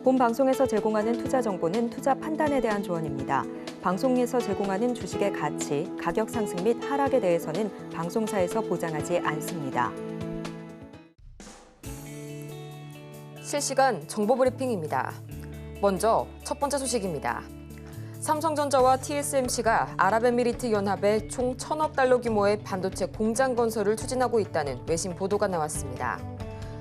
본 방송에서 제공하는 투자 정보는 투자 판단에 대한 조언입니다. 방송에서 제공하는 주식의 가치, 가격 상승 및 하락에 대해서는 방송사에서 보장하지 않습니다. 실시간 정보 브리핑입니다. 먼저 첫 번째 소식입니다. 삼성전자와 TSMC가 아랍에미리트 연합에 총 1,000억 달러 규모의 반도체 공장 건설을 추진하고 있다는 외신 보도가 나왔습니다.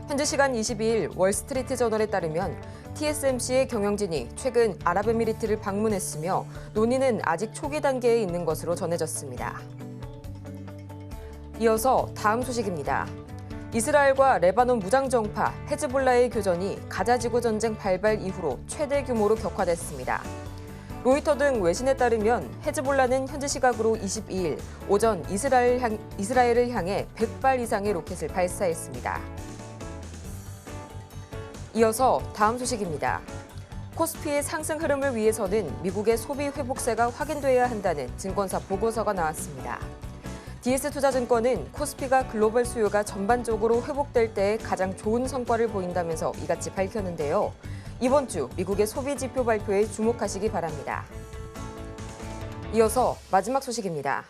현지 시간 22일 월스트리트 저널에 따르면 TSMC의 경영진이 최근 아랍에미리트를 방문했으며 논의는 아직 초기 단계에 있는 것으로 전해졌습니다. 이어서 다음 소식입니다. 이스라엘과 레바논 무장정파 헤즈볼라의 교전이 가자 지구 전쟁 발발 이후로 최대 규모로 격화됐습니다. 로이터 등 외신에 따르면 헤즈볼라는 현지 시각으로 22일 오전 이스라엘을 향해 100발 이상의 로켓을 발사했습니다. 이어서 다음 소식입니다. 코스피의 상승 흐름을 위해서는 미국의 소비 회복세가 확인돼야 한다는 증권사 보고서가 나왔습니다. DS투자증권은 코스피가 글로벌 수요가 전반적으로 회복될 때 가장 좋은 성과를 보인다면서 이같이 밝혔는데요. 이번 주 미국의 소비 지표 발표에 주목하시기 바랍니다. 이어서 마지막 소식입니다.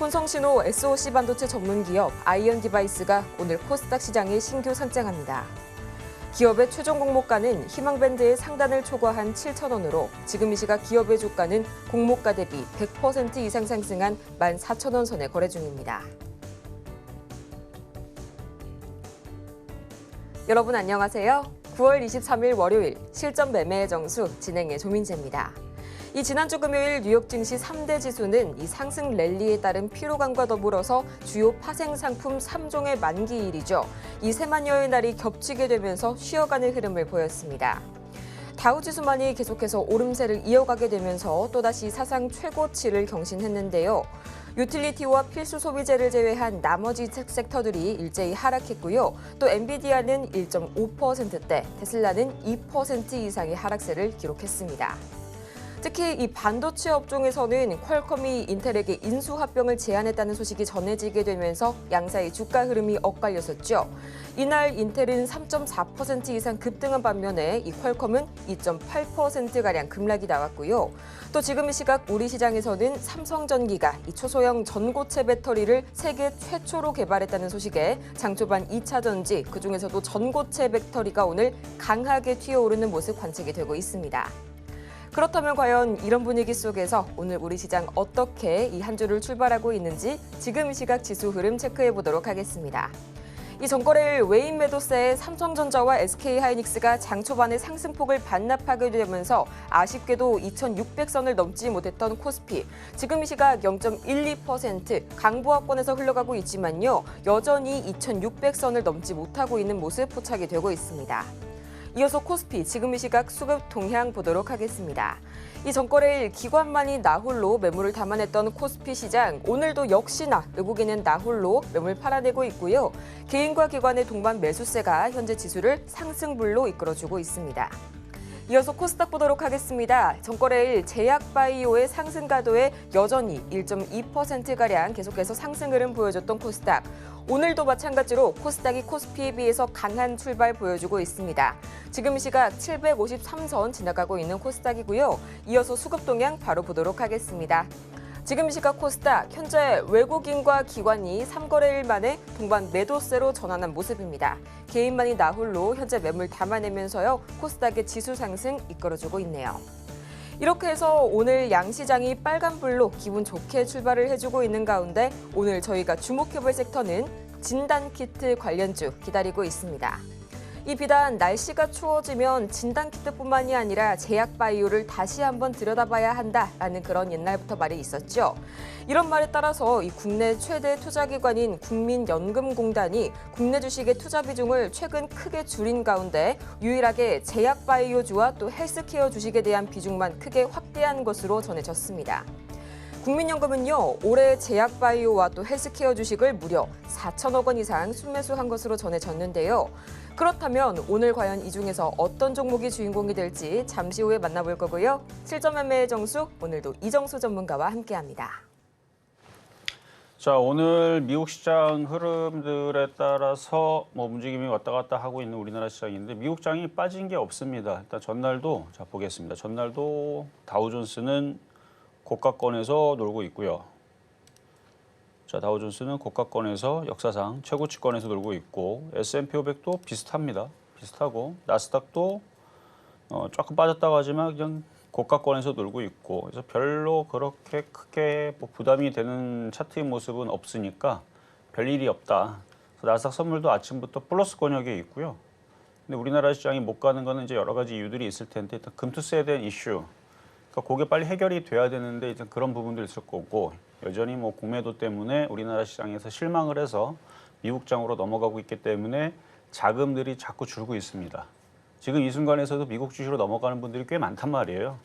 혼성신호 SoC 반도체 전문기업 아이언 디바이스가 오늘 코스닥 시장에 신규 상장합니다. 기업의 최종 공모가는 희망밴드의 상단을 초과한 7,000원으로 지금 이 시각 기업의 주가는 공모가 대비 100% 이상 상승한 14,000원 선에 거래 중입니다. 여러분 안녕하세요. 9월 23일 월요일 실전 매매의 정수 진행의 조민재입니다. 이 지난주 금요일 뉴욕 증시 3대 지수는 이 상승 랠리에 따른 피로감과 더불어서 주요 파생 상품 3종의 만기일이죠. 이 세만여의 날이 겹치게 되면서 쉬어가는 흐름을 보였습니다. 다우지수만이 계속해서 오름세를 이어가게 되면서 또다시 사상 최고치를 경신했는데요. 유틸리티와 필수 소비재를 제외한 나머지 섹터들이 일제히 하락했고요. 또 엔비디아는 1.5%대, 테슬라는 2% 이상의 하락세를 기록했습니다. 특히 이 반도체 업종에서는 퀄컴이 인텔에게 인수합병을 제안했다는 소식이 전해지게 되면서 양사의 주가 흐름이 엇갈렸었죠. 이날 인텔은 3.4% 이상 급등한 반면에 이 퀄컴은 2.8%가량 급락이 나왔고요. 또 지금 이 시각 우리 시장에서는 삼성전기가 이 초소형 전고체 배터리를 세계 최초로 개발했다는 소식에 장초반 2차 전지, 그중에서도 전고체 배터리가 오늘 강하게 튀어오르는 모습 관측이 되고 있습니다. 그렇다면 과연 이런 분위기 속에서 오늘 우리 시장 어떻게 이 한 주를 출발하고 있는지 지금 이 시각 지수 흐름 체크해 보도록 하겠습니다. 이 전거래일 외인 매도세에 삼성전자와 SK하이닉스가 장 초반에 상승폭을 반납하게 되면서 아쉽게도 2,600선을 넘지 못했던 코스피. 지금 이 시각 0.12% 강보합권에서 흘러가고 있지만요. 여전히 2,600선을 넘지 못하고 있는 모습 포착이 되고 있습니다. 이어서 코스피 지금 이 시각 수급 동향 보도록 하겠습니다. 이 전거래일 기관만이 나홀로 매물을 담아냈던 코스피 시장, 오늘도 역시나 외국인은 나홀로 매물 팔아내고 있고요. 개인과 기관의 동반 매수세가 현재 지수를 상승불로 이끌어주고 있습니다. 이어서 코스닥 보도록 하겠습니다. 전거래일 제약바이오의 상승 가도에 여전히 1.2%가량 계속해서 상승 흐름 보여줬던 코스닥. 오늘도 마찬가지로 코스닥이 코스피에 비해서 강한 출발 보여주고 있습니다. 지금 이 시각 753선 지나가고 있는 코스닥이고요. 이어서 수급 동향 바로 보도록 하겠습니다. 지금 시각 코스닥, 현재 외국인과 기관이 3거래일 만에 동반 매도세로 전환한 모습입니다. 개인만이 나홀로 현재 매물 담아내면서요. 코스닥의 지수 상승 이끌어주고 있네요. 이렇게 해서 오늘 양시장이 빨간불로 기분 좋게 출발을 해주고 있는 가운데 오늘 저희가 주목해볼 섹터는 진단키트 관련주 기다리고 있습니다. 이 비단 날씨가 추워지면 진단키트뿐만이 아니라 제약바이오를 다시 한번 들여다봐야 한다라는 그런 옛날부터 말이 있었죠. 이런 말에 따라서 이 국내 최대 투자기관인 국민연금공단이 국내 주식의 투자 비중을 최근 크게 줄인 가운데 유일하게 제약바이오주와 또 헬스케어 주식에 대한 비중만 크게 확대한 것으로 전해졌습니다. 국민연금은요, 올해 제약바이오와 또 헬스케어 주식을 무려 4천억 원 이상 순매수한 것으로 전해졌는데요. 그렇다면 오늘 과연 이 중에서 어떤 종목이 주인공이 될지 잠시 후에 만나볼 거고요. 실전 매매의 정수, 오늘도 이정수 전문가와 함께합니다. 자, 오늘 미국 시장 흐름들에 따라서 뭐 움직임이 왔다 갔다 하고 있는 우리나라 시장인데 미국장이 빠진 게 없습니다. 일단 전날도 자 보겠습니다. 전날도 다우존스는 고가권에서 놀고 있고요. 자, 다우존스는 고가권에서 역사상 최고치권에서 놀고 있고 S&P 500도 비슷합니다. 비슷하고 나스닥도 조금 빠졌다고 하지만 그냥 고가권에서 놀고 있고 그래서 별로 그렇게 크게 뭐 부담이 되는 차트의 모습은 없으니까 별일이 없다. 그래서 나스닥 선물도 아침부터 플러스 권역에 있고요. 근데 우리나라 시장이 못 가는 거는 이제 여러 가지 이유들이 있을 텐데 일단 금투세에 대한 이슈. 그러니까 그게 빨리 해결이 돼야 되는데 이제 그런 부분도 있을 거고 여전히 뭐 공매도 때문에 우리나라 시장에서 실망을 해서 미국장으로 넘어가고 있기 때문에 자금들이 자꾸 줄고 있습니다. 지금 이 순간에서도 미국 주식으로 넘어가는 분들이 꽤 많단 말이에요.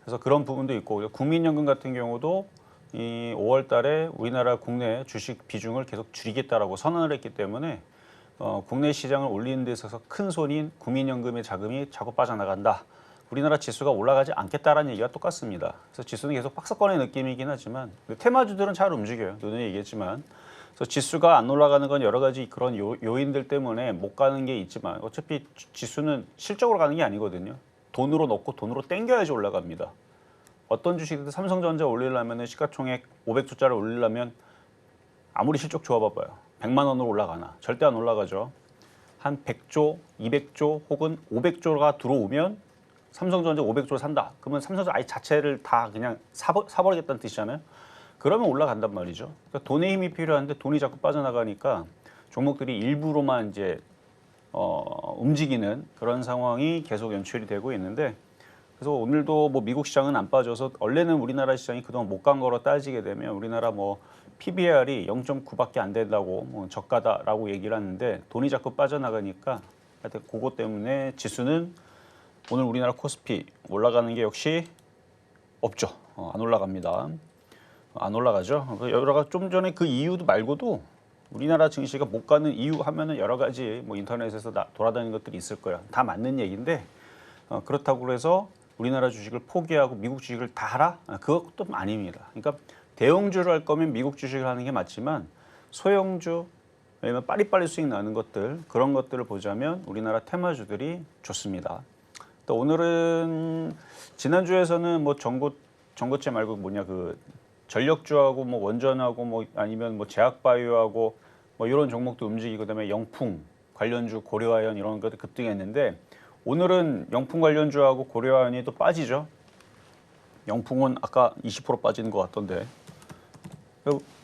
그래서 그런 부분도 있고 국민연금 같은 경우도 이 5월 달에 우리나라 국내 주식 비중을 계속 줄이겠다라고 선언을 했기 때문에 국내 시장을 올리는 데 있어서 큰 손인 국민연금의 자금이 자꾸 빠져나간다. 우리나라 지수가 올라가지 않겠다라는 얘기가 똑같습니다. 그래서 지수는 계속 박스권의 느낌이긴 하지만 테마주들은 잘 움직여요. 눈에 얘기했지만. 그래서 지수가 안 올라가는 건 여러 가지 그런 요인들 때문에 못 가는 게 있지만 어차피 지수는 실적으로 가는 게 아니거든요. 돈으로 넣고 돈으로 땡겨야지 올라갑니다. 어떤 주식이든 삼성전자 올리려면 시가총액 500조짜리 올리려면 아무리 실적 좋아봐봐요. 100만 원으로 올라가나? 절대 안 올라가죠. 한 100조, 200조 혹은 500조가 들어오면 삼성전자 500조를 산다. 그러면 삼성전자 아예 자체를 다 그냥 사버리겠다는 뜻이잖아요. 그러면 올라간단 말이죠. 그러니까 돈의 힘이 필요한데 돈이 자꾸 빠져나가니까 종목들이 일부로만 이제 움직이는 그런 상황이 계속 연출이 되고 있는데 그래서 오늘도 뭐 미국 시장은 안 빠져서 원래는 우리나라 시장이 그동안 못 간 거로 따지게 되면 우리나라 뭐 PBR이 0.9밖에 안 된다고 뭐 저가다라고 얘기를 하는데 돈이 자꾸 빠져나가니까 하여튼 그거 때문에 지수는 오늘 우리나라 코스피 올라가는 게 역시 없죠. 안 올라갑니다. 안 올라가죠. 여러 가지 좀 전에 그 이유도 말고도 우리나라 증시가 못 가는 이유 하면은 여러 가지 뭐 인터넷에서 돌아다니는 것들이 있을 거야. 다 맞는 얘기인데 그렇다고 해서 우리나라 주식을 포기하고 미국 주식을 다 하라? 그것도 아닙니다. 그러니까 대형주를 할 거면 미국 주식을 하는 게 맞지만 소형주 왜냐면 빨리빨리 수익 나는 것들 그런 것들을 보자면 우리나라 테마주들이 좋습니다. 또 오늘은 지난주에서는 뭐 전고체 말고 그 전력주하고 뭐 원전하고 뭐 아니면 뭐 제약바이오하고 뭐 이런 종목도 움직이고 그다음에 영풍 관련주 고려아연 이런 것들 급등했는데 오늘은 영풍 관련주하고 고려아연이 또 빠지죠. 영풍은 아까 20% 빠지는 것 같던데.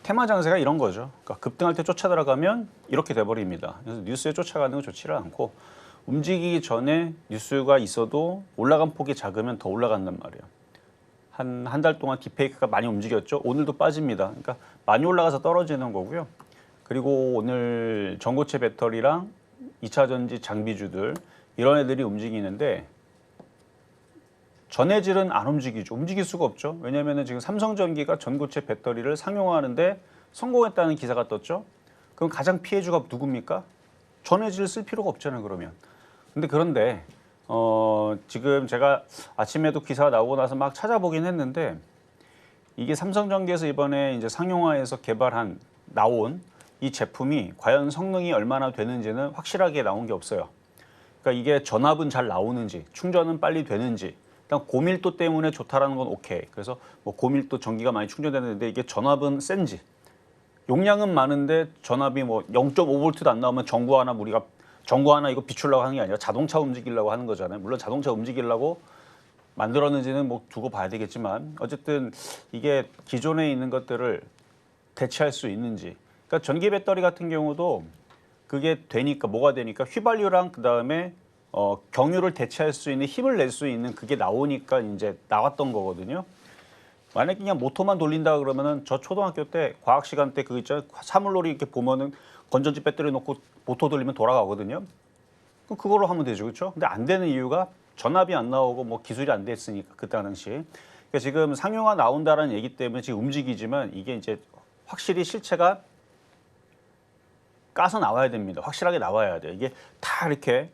테마 장세가 이런 거죠. 그러니까 급등할 때 쫓아 들어가면 이렇게 돼버립니다. 그래서 뉴스에 쫓아가는 건 좋지를 않고 움직이기 전에 뉴스가 있어도 올라간 폭이 작으면 더 올라간단 말이에요. 한 달 동안 딥페이크가 많이 움직였죠. 오늘도 빠집니다. 그러니까 많이 올라가서 떨어지는 거고요. 그리고 오늘 전고체 배터리랑 2차 전지 장비주들 이런 애들이 움직이는데 전해질은 안 움직이죠. 움직일 수가 없죠. 왜냐하면 지금 삼성전기가 전고체 배터리를 상용화하는데 성공했다는 기사가 떴죠. 그럼 가장 피해주가 누굽니까? 전해질을 쓸 필요가 없잖아요. 그런데 지금 제가 아침에도 기사가 나오고 나서 막 찾아보긴 했는데 이게 삼성전기에서 이번에 이제 상용화해서 나온 이 제품이 과연 성능이 얼마나 되는지는 확실하게 나온 게 없어요. 그러니까 이게 전압은 잘 나오는지, 충전은 빨리 되는지, 일단 고밀도 때문에 좋다라는 건 오케이. 그래서 뭐 고밀도 전기가 많이 충전되는데 이게 전압은 센지, 용량은 많은데 전압이 뭐 0.5V도 안 나오면 전구 하나 이거 비추려고 하는 게 아니라 자동차 움직이려고 하는 거잖아요. 물론 자동차 움직이려고 만들었는지는 뭐 두고 봐야 되겠지만 어쨌든 이게 기존에 있는 것들을 대체할 수 있는지. 그러니까 전기 배터리 같은 경우도 그게 되니까 뭐가 되니까 휘발유랑 그다음에 경유를 대체할 수 있는 힘을 낼 수 있는 그게 나오니까 이제 나왔던 거거든요. 만약에 그냥 모터만 돌린다 그러면은 저 초등학교 때 과학 시간 때 그 있잖아요. 사물놀이 이렇게 보면은 건전지 배터리 놓고 모터 돌리면 돌아가거든요. 그럼 그걸로 하면 되죠, 그렇죠? 근데 안 되는 이유가 전압이 안 나오고 뭐 기술이 안 됐으니까 그때 당시. 그러니까 지금 상용화 나온다라는 얘기 때문에 지금 움직이지만 이게 이제 확실히 실체가 까서 나와야 됩니다. 확실하게 나와야 돼요. 이게 다 이렇게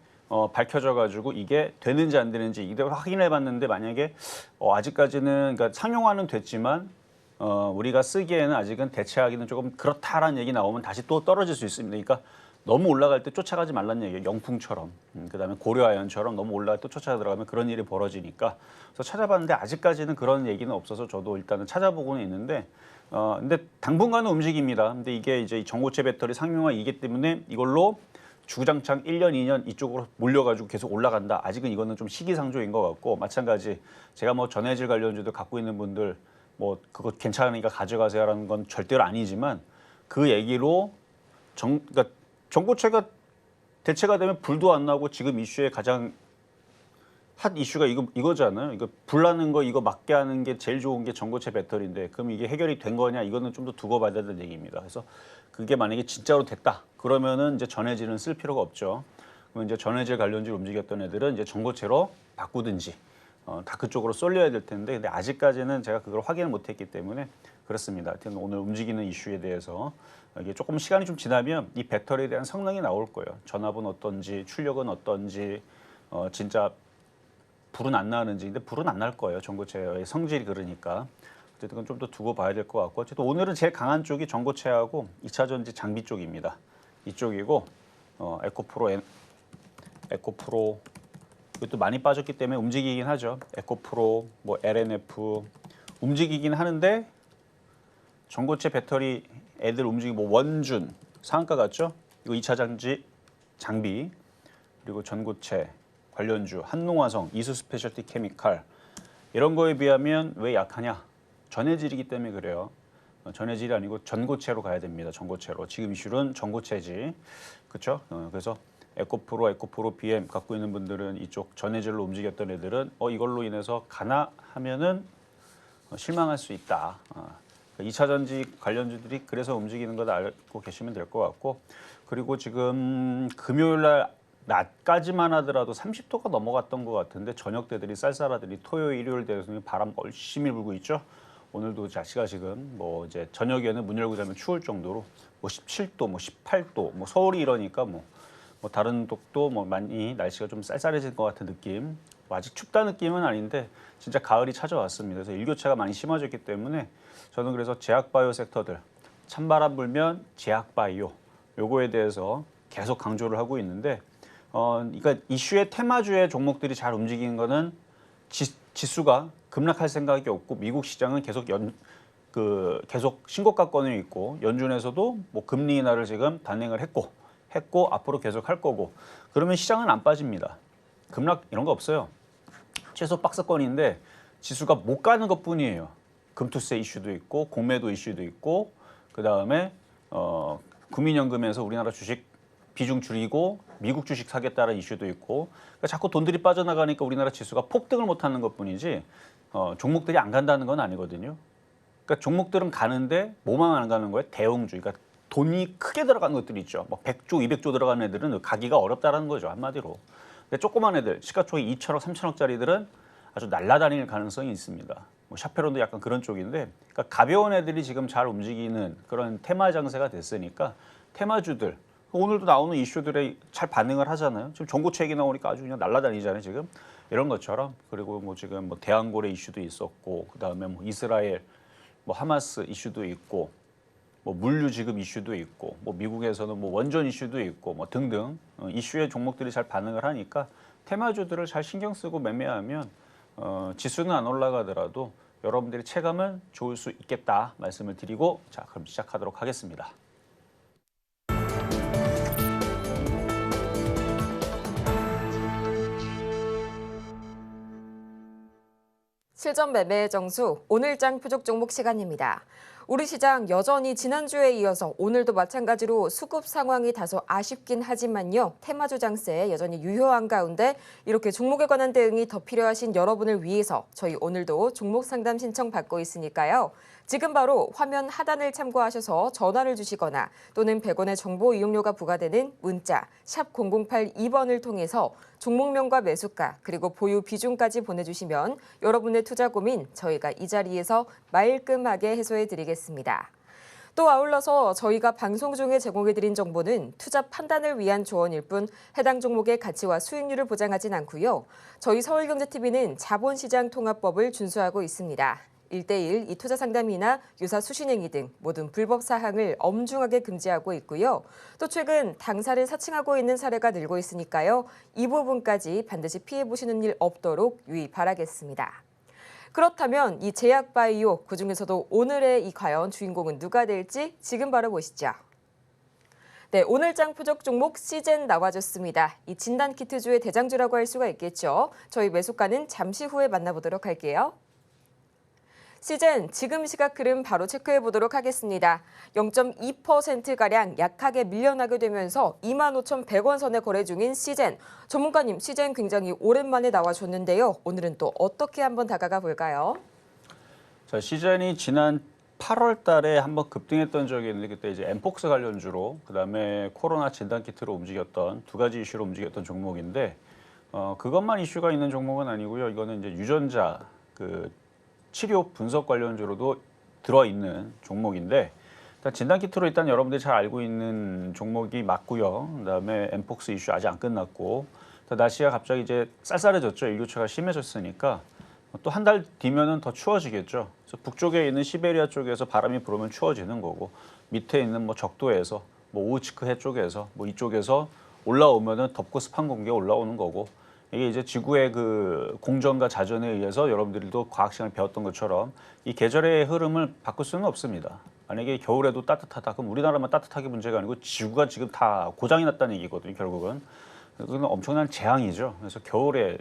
밝혀져 가지고 이게 되는지 안 되는지 이대로 확인해 봤는데 만약에 아직까지는 그러니까 상용화는 됐지만 우리가 쓰기에는 아직은 대체하기는 조금 그렇다라는 얘기 나오면 다시 또 떨어질 수 있습니다. 그러니까 너무 올라갈 때 쫓아가지 말라는 얘기예요. 영풍처럼. 그다음에 고려아연처럼 너무 올라갈 때 쫓아가 들어가면 그런 일이 벌어지니까. 그래서 찾아봤는데 아직까지는 그런 얘기는 없어서 저도 일단은 찾아보고는 있는데 근데 당분간은 움직입니다. 근데 이게 이제 전고체 배터리 상용화이기 때문에 이걸로 주구장창 1년, 2년 이쪽으로 몰려가지고 계속 올라간다. 아직은 이거는 좀 시기상조인 것 같고 마찬가지 제가 뭐 전해질 관련주도 갖고 있는 분들 뭐 그거 괜찮으니까 가져가세요라는 건 절대로 아니지만 그 얘기로 그러니까 전고체가 대체가 되면 불도 안 나고 지금 이슈의 가장 핫 이슈가 이거잖아요. 이거 불 나는 거 이거 막게 하는 게 제일 좋은 게 전고체 배터리인데 그럼 이게 해결이 된 거냐 이거는 좀 더 두고 봐야 되는 얘기입니다. 그래서 그게 만약에 진짜로 됐다 그러면은 이제 전해질은 쓸 필요가 없죠. 그럼 이제 전해질 관련주를 움직였던 애들은 이제 전고체로 바꾸든지 다 그쪽으로 쏠려야 될 텐데 근데 아직까지는 제가 그걸 확인을 못했기 때문에 그렇습니다. 하여튼 오늘 움직이는 이슈에 대해서 이게 조금 시간이 좀 지나면 이 배터리에 대한 성능이 나올 거예요. 전압은 어떤지 출력은 어떤지 진짜 불은 안 나는지 근데 불은 안 날 거예요. 전고체의 성질이 그러니까 어쨌든 좀 더 두고 봐야 될 것 같고 어쨌든 오늘은 제일 강한 쪽이 전고체하고 2차 전지 장비 쪽입니다. 이쪽이고 에코프로 이것도 많이 빠졌기 때문에 움직이긴 하죠. 에코프로, 뭐 LNF 움직이긴 하는데 전고체 배터리 애들 움직이고 뭐 원준 상한가 같죠? 이거 2차 전지 장비 그리고 전고체 관련주 한농화성, 이수 스페셜티 케미칼 이런 거에 비하면 왜 약하냐? 전해질이기 때문에 그래요. 전해질이 아니고 전고체로 가야 됩니다. 전고체로. 지금 이슈는 전고체지. 그렇죠? 그래서 에코프로 BM 갖고 있는 분들은 이쪽 전해질로 움직였던 애들은 이걸로 인해서 가나 하면은 실망할 수 있다. 2차 전지 관련주들이 그래서 움직이는 거 알고 계시면 될 것 같고 그리고 지금 금요일 날 낮까지만 하더라도 30도가 넘어갔던 것 같은데 저녁 때들이 쌀쌀하더니 토요일, 일요일 되서는 바람 열심히 불고 있죠. 오늘도 날씨가 지금 뭐 이제 저녁에는 문 열고 자면 추울 정도로 뭐 17도, 뭐 18도, 뭐 서울이 이러니까 뭐 다른 쪽도 뭐 많이 날씨가 좀 쌀쌀해질 것 같은 느낌. 뭐 아직 춥다 느낌은 아닌데 진짜 가을이 찾아왔습니다. 그래서 일교차가 많이 심해졌기 때문에 저는 그래서 제약바이오 섹터들 찬바람 불면 제약바이오 요거에 대해서 계속 강조를 하고 있는데 그러니까 이슈의 테마주의 종목들이 잘 움직이는 거는 지수가 급락할 생각이 없고 미국 시장은 계속 계속 신고가권에 있고 연준에서도 뭐 금리 인하를 지금 단행을 했고 앞으로 계속 할 거고 그러면 시장은 안 빠집니다. 급락 이런 거 없어요. 최소 박스권인데 지수가 못 가는 것뿐이에요. 금투세 이슈도 있고 공매도 이슈도 있고 그다음에 국민연금에서 우리나라 주식 비중 줄이고 미국 주식 사겠다는 이슈도 있고 그러니까 자꾸 돈들이 빠져나가니까 우리나라 지수가 폭등을 못하는 것뿐이지 종목들이 안 간다는 건 아니거든요. 그러니까 종목들은 가는데 뭐만 안 가는 거예요? 대형주. 그러니까 돈이 크게 들어가는 것들이 있죠. 뭐 100조, 200조 들어가는 애들은 가기가 어렵다라는 거죠. 한마디로. 근데 조그만 애들, 시가총액 2천억, 3천억짜리들은 아주 날아다닐 가능성이 있습니다. 뭐 샤페론도 약간 그런 쪽인데 그러니까 가벼운 애들이 지금 잘 움직이는 그런 테마 장세가 됐으니까 테마주들 오늘도 나오는 이슈들에 잘 반응을 하잖아요. 지금 전고체 얘기 나오니까 아주 그냥 날아다니잖아요. 지금 이런 것처럼 그리고 뭐 지금 뭐 대한고래 이슈도 있었고 그다음에 뭐 이스라엘 뭐 하마스 이슈도 있고 뭐 물류 지급 이슈도 있고 뭐 미국에서는 뭐 원전 이슈도 있고 뭐 등등 이슈의 종목들이 잘 반응을 하니까 테마주들을 잘 신경 쓰고 매매하면 지수는 안 올라가더라도 여러분들이 체감은 좋을 수 있겠다 말씀을 드리고 자 그럼 시작하도록 하겠습니다. 실전 매매의 정수 오늘장 표적 종목 시간입니다. 우리 시장 여전히 지난주에 이어서 오늘도 마찬가지로 수급 상황이 다소 아쉽긴 하지만요. 테마주 장세 여전히 유효한 가운데 이렇게 종목에 관한 대응이 더 필요하신 여러분을 위해서 저희 오늘도 종목 상담 신청 받고 있으니까요. 지금 바로 화면 하단을 참고하셔서 전화를 주시거나 또는 100원의 정보 이용료가 부과되는 문자 샵 0082번을 통해서 종목명과 매수가 그리고 보유 비중까지 보내주시면 여러분의 투자 고민 저희가 이 자리에서 말끔하게 해소해드리겠습니다. 또 아울러서 저희가 방송 중에 제공해드린 정보는 투자 판단을 위한 조언일 뿐 해당 종목의 가치와 수익률을 보장하진 않고요. 저희 서울경제TV는 자본시장 통합법을 준수하고 있습니다. 1대1 이 투자 상담이나 유사 수신행위 등 모든 불법 사항을 엄중하게 금지하고 있고요. 또 최근 당사를 사칭하고 있는 사례가 늘고 있으니까요. 이 부분까지 반드시 피해 보시는 일 없도록 유의 바라겠습니다. 그렇다면 이 제약바이오 그중에서도 오늘의 이 과연 주인공은 누가 될지 지금 바로 보시죠. 네, 오늘장 표적 종목 시젠 나와줬습니다. 이 진단키트주의 대장주라고 할 수가 있겠죠. 저희 매수가는 잠시 후에 만나보도록 할게요. 시젠 지금 시각 흐름 바로 체크해 보도록 하겠습니다. 0.2%가량 약하게 밀려나게 되면서 25,100원 선에 거래 중인 시젠. 전문가님, 시젠 굉장히 오랜만에 나와줬는데요. 오늘은 또 어떻게 한번 다가가 볼까요? 자, 시젠이 지난 8월 달에 한번 급등했던 적이 있는데 그때 이제 엠폭스 관련주로 그다음에 코로나 진단키트로 움직였던 두 가지 이슈로 움직였던 종목인데 그것만 이슈가 있는 종목은 아니고요. 이거는 이제 유전자 치료 분석 관련주로도 들어있는 종목인데 일단 진단키트로 일단 여러분들이 잘 알고 있는 종목이 맞고요. 그다음에 엠폭스 이슈 아직 안 끝났고 날씨가 갑자기 이제 쌀쌀해졌죠. 일교차가 심해졌으니까 또 한 달 뒤면은 더 추워지겠죠. 그래서 북쪽에 있는 시베리아 쪽에서 바람이 불으면 추워지는 거고 밑에 있는 뭐 적도에서 뭐 오우츠크해 쪽에서 뭐 이쪽에서 올라오면은 덥고 습한 공기가 올라오는 거고 이게 이제 지구의 그 공전과 자전에 의해서 여러분들도 과학 시간을 배웠던 것처럼 이 계절의 흐름을 바꿀 수는 없습니다. 만약에 겨울에도 따뜻하다 그럼 우리나라만 따뜻하게 문제가 아니고 지구가 지금 다 고장이 났다는 얘기거든요. 결국은 그건 엄청난 재앙이죠. 그래서 겨울에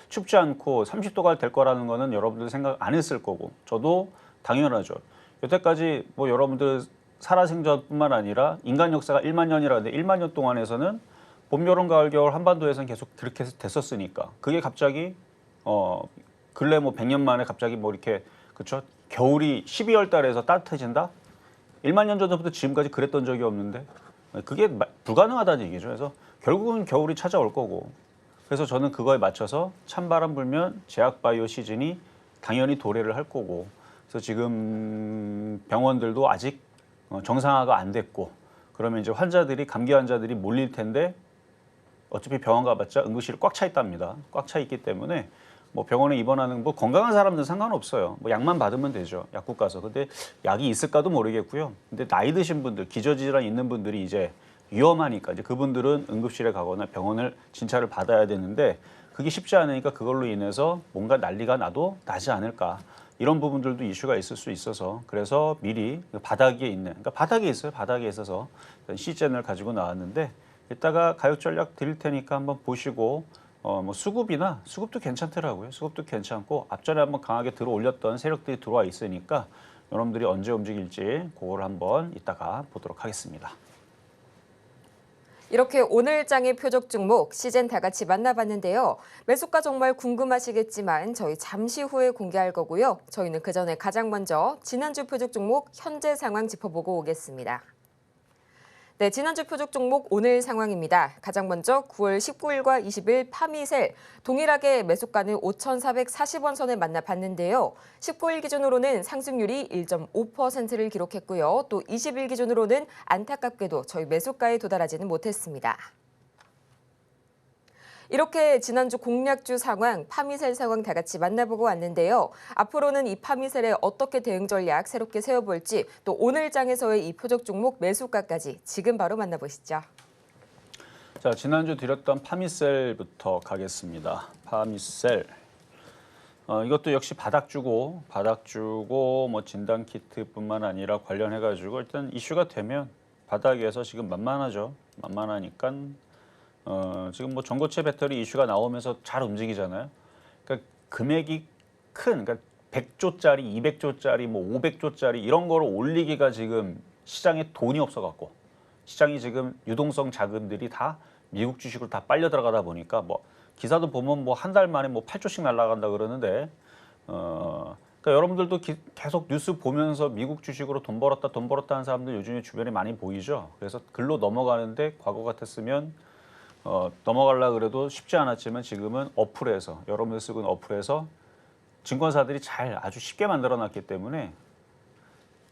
춥지 않고 30도가 될 거라는 거는 여러분들 생각 안 했을 거고 저도 당연하죠. 여태까지 뭐 여러분들 살아생전뿐만 아니라 인간 역사가 1만 년이라는데 1만 년 동안에서는 봄, 여름, 가을, 겨울 한반도에서는 계속 그렇게 됐었으니까 그게 갑자기 근래 뭐 100년 만에 갑자기 뭐 이렇게 그렇죠? 겨울이 12월 달에서 따뜻해진다? 1만 년 전부터 지금까지 그랬던 적이 없는데 그게 불가능하다는 얘기죠. 그래서 결국은 겨울이 찾아올 거고 그래서 저는 그거에 맞춰서 찬바람 불면 제약바이오 시즌이 당연히 도래를 할 거고 그래서 지금 병원들도 아직 정상화가 안 됐고 그러면 이제 감기 환자들이 몰릴 텐데 어차피 병원 가봤자 응급실이 꽉 차 있답니다. 꽉 차 있기 때문에 뭐 병원에 입원하는 뭐 건강한 사람들은 상관없어요. 뭐 약만 받으면 되죠. 약국 가서. 근데 약이 있을까도 모르겠고요. 근데 나이 드신 분들, 기저질환 있는 분들이 이제 위험하니까 이제 그분들은 응급실에 가거나 병원을 진찰을 받아야 되는데 그게 쉽지 않으니까 그걸로 인해서 뭔가 난리가 나지 않을까. 이런 부분들도 이슈가 있을 수 있어서 그래서 미리 바닥에 있는, 그러니까 바닥에 있어요. 바닥에 있어서 시젠을 가지고 나왔는데 이따가 가격 전략 드릴 테니까 한번 보시고 뭐 수급도 괜찮더라고요. 수급도 괜찮고 앞전에 한번 강하게 들어올렸던 세력들이 들어와 있으니까 여러분들이 언제 움직일지 그걸 한번 이따가 보도록 하겠습니다. 이렇게 오늘장의 표적 종목 시젠 다 같이 만나봤는데요. 매수가 정말 궁금하시겠지만 저희 잠시 후에 공개할 거고요. 저희는 그 전에 가장 먼저 지난주 표적 종목 현재 상황 짚어보고 오겠습니다. 네, 지난주 표적 종목 오늘 상황입니다. 가장 먼저 9월 19일과 20일 파미셀 동일하게 매수가는 5,440원 선을 만나봤는데요. 19일 기준으로는 상승률이 1.5%를 기록했고요. 또 20일 기준으로는 안타깝게도 저희 매수가에 도달하지는 못했습니다. 이렇게 지난주 공략주 상황, 파미셀 상황 다 같이 만나보고 왔는데요. 앞으로는 이 파미셀에 어떻게 대응 전략 새롭게 세워볼지 또 오늘 장에서의 이 표적 종목 매수가까지 지금 바로 만나보시죠. 자, 지난주 드렸던 파미셀부터 가겠습니다. 파미셀. 이것도 역시 바닥 주고 뭐 진단 키트뿐만 아니라 관련해가지고 일단 이슈가 되면 바닥에서 지금 만만하죠. 만만하니까 지금 뭐 전고체 배터리 이슈가 나오면서 잘 움직이잖아요. 그러니까 금액이 그러니까 100조짜리, 200조짜리, 뭐 500조짜리 이런 거를 올리기가 지금 시장에 돈이 없어갖고 시장이 지금 유동성 자금들이 다 미국 주식으로 다 빨려 들어가다 보니까 뭐 기사도 보면 뭐 한 달 만에 뭐 8조씩 날아간다 그러는데 그러니까 여러분들도 계속 뉴스 보면서 미국 주식으로 돈 벌었다 하는 사람들 요즘에 주변에 많이 보이죠. 그래서 글로 넘어가는데 과거 같았으면 넘어가려고 그래도 쉽지 않았지만 지금은 어플에서 여러분들 쓰고 있는 어플에서 증권사들이 아주 쉽게 만들어놨기 때문에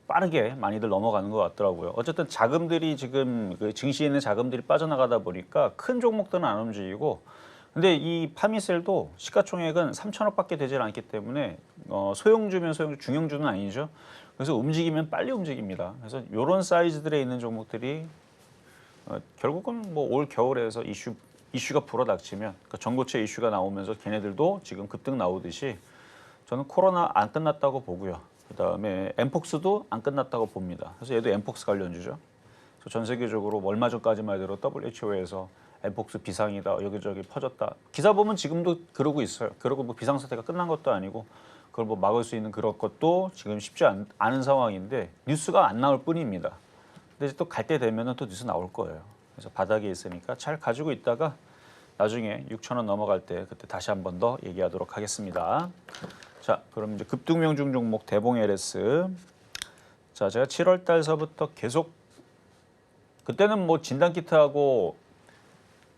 빠르게 많이들 넘어가는 것 같더라고요. 어쨌든 자금들이 지금 그 증시에 있는 자금들이 빠져나가다 보니까 큰 종목들은 안 움직이고 근데 이 파미셀도 시가총액은 3천억밖에 되질 않기 때문에 소형주면 소형주, 중형주는 아니죠. 그래서 움직이면 빨리 움직입니다. 그래서 이런 사이즈들에 있는 종목들이 결국은 뭐 올 겨울에서 이슈가 불어닥치면 그러니까 전고체 이슈가 나오면서 걔네들도 지금 급등 나오듯이 저는 코로나 안 끝났다고 보고요. 그다음에 엠폭스도 안 끝났다고 봅니다. 그래서 얘도 엠폭스 관련주죠. 그래서 전 세계적으로 얼마 전까지만 해도 WHO에서 엠폭스 비상이다 여기저기 퍼졌다. 기사 보면 지금도 그러고 있어요. 그리고 뭐 비상사태가 끝난 것도 아니고 그걸 뭐 막을 수 있는 그런 것도 지금 쉽지 않은 상황인데 뉴스가 안 나올 뿐입니다. 근데 또 갈 때 되면은 또 뉴스 나올 거예요. 그래서 바닥에 있으니까 잘 가지고 있다가 나중에 6,000원 넘어갈 때 그때 다시 한 번 더 얘기하도록 하겠습니다. 자, 그럼 이제 급등명중 종목 대봉 LS. 자, 제가 7월 달서부터 계속 그때는 뭐 진단키트하고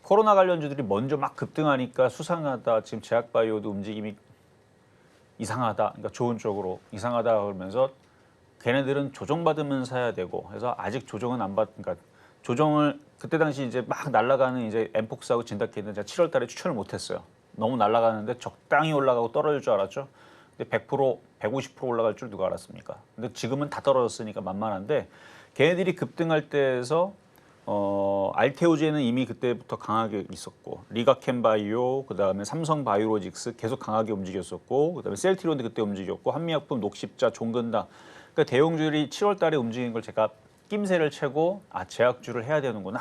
코로나 관련주들이 먼저 막 급등하니까 수상하다. 지금 제약바이오도 움직임이 이상하다. 그러니까 좋은 쪽으로 이상하다 그러면서 걔네들은 조정받으면 사야 되고 그래서 아직 조정은 안 받. 그러니까 조정을 그때 당시 이제 막 날아가는 이제 엠폭스하고 진단키트는 제가 7월 달에 추천을 못했어요. 너무 날아가는데 적당히 올라가고 떨어질 줄 알았죠. 근데 100%, 150% 올라갈 줄 누가 알았습니까? 근데 지금은 다 떨어졌으니까 만만한데 걔네들이 급등할 때에서 알테오제는 이미 그때부터 강하게 있었고 리가켄바이오, 그다음에 삼성바이오로직스 계속 강하게 움직였었고 그다음에 셀트리온도 그때 움직였고 한미약품, 녹십자, 종근당 그러니까 대형주들이 7월 달에 움직인 걸 제가 낌새를 채고 제약주를 해야 되는구나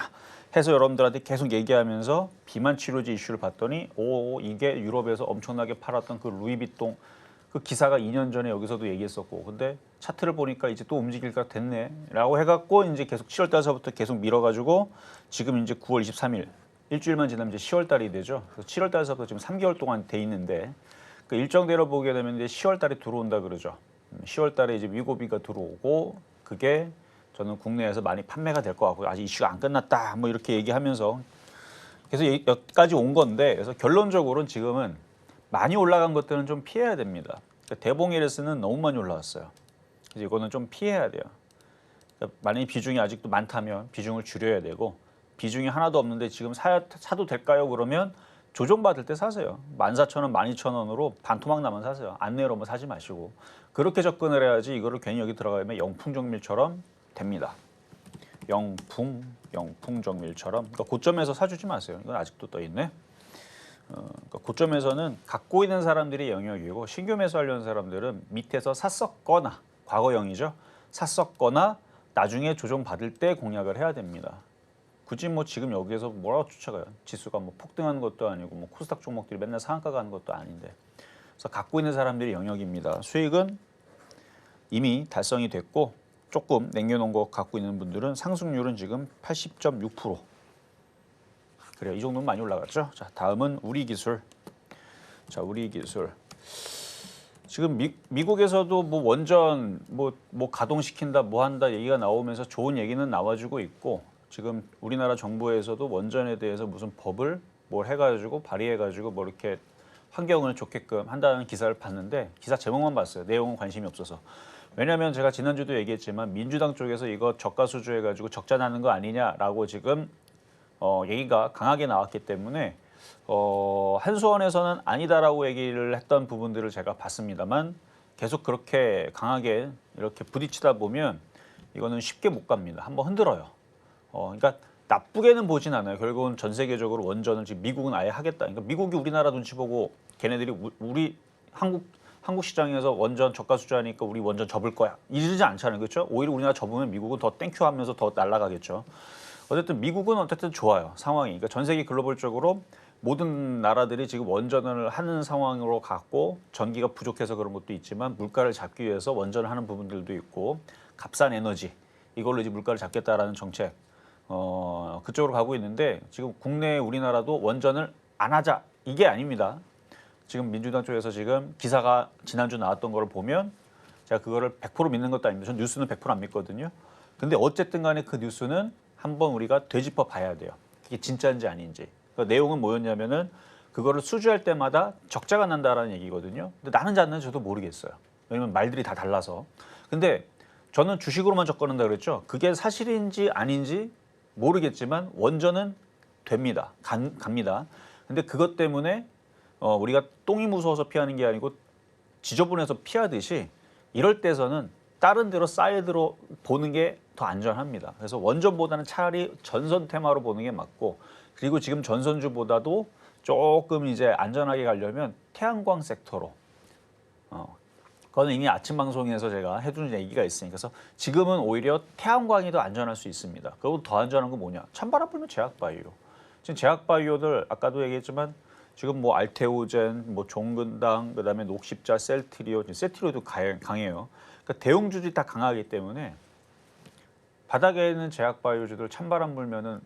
해서 여러분들한테 계속 얘기하면서 비만 치료제 이슈를 봤더니 이게 유럽에서 엄청나게 팔았던 그 루이비통 그 기사가 2년 전에 여기서도 얘기했었고 근데 차트를 보니까 이제 또 움직일까 됐네 라고 해갖고 이제 계속 7월 달서부터 계속 밀어가지고 지금 이제 9월 23일 일주일만 지나면 이제 10월 달이 되죠. 그래서 7월 달서부터 지금 3개월 동안 돼 있는데 그 일정대로 보게 되면 이제 10월 달에 들어온다 그러죠. 10월 달에 이제 위고비가 들어오고 그게 저는 국내에서 많이 판매가 될 것 같고요. 아직 이슈가 안 끝났다 뭐 이렇게 얘기하면서 계속 여기까지 온 건데 그래서 결론적으로는 지금은 많이 올라간 것들은 좀 피해야 됩니다. 그러니까 대봉 LS는 너무 많이 올라왔어요. 그래서 이거는 좀 피해야 돼요. 그러니까 만약에 비중이 아직도 많다면 비중을 줄여야 되고 비중이 하나도 없는데 지금 사도 될까요? 그러면 조정받을 때 사세요. 14,000원, 12,000원으로 반토막 나면 사세요. 안 내려오면 사지 마시고 그렇게 접근을 해야지 이거를 괜히 여기 들어가면 영풍정밀처럼 됩니다. 영풍정밀처럼 그러니까 고점에서 사주지 마세요. 이건 아직도 떠있네. 그러니까 고점에서는 갖고 있는 사람들이 영역이고 신규 매수하려는 사람들은 밑에서 샀었거나 과거형이죠. 샀었거나 나중에 조정받을 때 공략을 해야 됩니다. 굳이 뭐 지금 여기에서 뭐라고 쫓아가요. 지수가 뭐 폭등하는 것도 아니고 뭐 코스닥 종목들이 맨날 상한가 가는 것도 아닌데 그래서 갖고 있는 사람들이 영역입니다. 수익은 이미 달성이 됐고 조금 남겨놓은 거 갖고 있는 분들은 상승률은 지금 80.6%. 그래요. 이 정도면 많이 올라갔죠. 자, 다음은 우리기술. 자, 우리기술. 지금 미국에서도 뭐 원전 뭐 가동시킨다, 뭐 한다 얘기가 나오면서 좋은 얘기는 나와주고 있고 지금 우리나라 정부에서도 원전에 대해서 무슨 법을 뭘 해가지고 발의해가지고 뭐 이렇게 환경을 좋게끔 한다는 기사를 봤는데 기사 제목만 봤어요. 내용은 관심이 없어서. 왜냐하면 제가 지난주도 얘기했지만 민주당 쪽에서 이거 저가 수주해가지고 적자 나는 거 아니냐라고 지금 얘기가 강하게 나왔기 때문에 한수원에서는 아니다라고 얘기를 했던 부분들을 제가 봤습니다만 계속 그렇게 강하게 이렇게 부딪히다 보면 이거는 쉽게 못 갑니다. 한번 흔들어요. 그러니까 나쁘게는 보진 않아요. 결국은 전 세계적으로 원전을 지금 미국은 아예 하겠다. 그러니까 미국이 우리나라 눈치 보고 걔네들이 우리 한국 시장에서 원전 저가 수주하니까 우리 원전 접을 거야. 이러지 않잖아요. 그렇죠? 오히려 우리나라 접으면 미국은 더 땡큐 하면서 더 날아가겠죠. 어쨌든 미국은 어쨌든 좋아요. 상황이. 그러니까 전 세계 글로벌적으로 모든 나라들이 지금 원전을 하는 상황으로 갔고 전기가 부족해서 그런 것도 있지만 물가를 잡기 위해서 원전을 하는 부분들도 있고 값싼 에너지 이걸로 이제 물가를 잡겠다라는 정책 그쪽으로 가고 있는데 지금 국내 우리나라도 원전을 안 하자 이게 아닙니다. 지금 민주당 쪽에서 지금 기사가 지난주 나왔던 거를 보면 제가 그거를 100% 믿는 것도 아닙니다. 전 뉴스는 100%안 믿거든요. 근데 어쨌든 간에 그 뉴스는 한번 우리가 되짚어 봐야 돼요. 그게 진짜인지 아닌지. 그러니까 내용은 뭐였냐면은 그거를 수주할 때마다 적자가 난다라는 얘기거든요. 근데 나는지 안 나는지 저도 모르겠어요. 왜냐면 말들이 다 달라서. 근데 저는 주식으로만 접근한다 그랬죠. 그게 사실인지 아닌지 모르겠지만 원전은 됩니다. 갑니다. 근데 그것 때문에 우리가 똥이 무서워서 피하는 게 아니고 지저분해서 피하듯이 이럴 때서는 다른 데로 사이드로 보는 게 더 안전합니다. 그래서 원전보다는 차라리 전선 테마로 보는 게 맞고, 그리고 지금 전선주보다도 조금 이제 안전하게 가려면 태양광 섹터로. 그거는 이미 아침 방송에서 제가 해준 얘기가 있으니까. 그래서 지금은 오히려 태양광이 더 안전할 수 있습니다. 그리고 더 안전한 건 뭐냐? 찬바람 불면 제약바이오. 지금 제약바이오들 아까도 얘기했지만 지금 뭐 알테오젠, 뭐 종근당, 그다음에 녹십자, 셀트리오, 셀트리오도 강해요. 그러니까 대형주들이 다 강하기 때문에 바닥에 있는 제약바이오주들 찬바람 불면은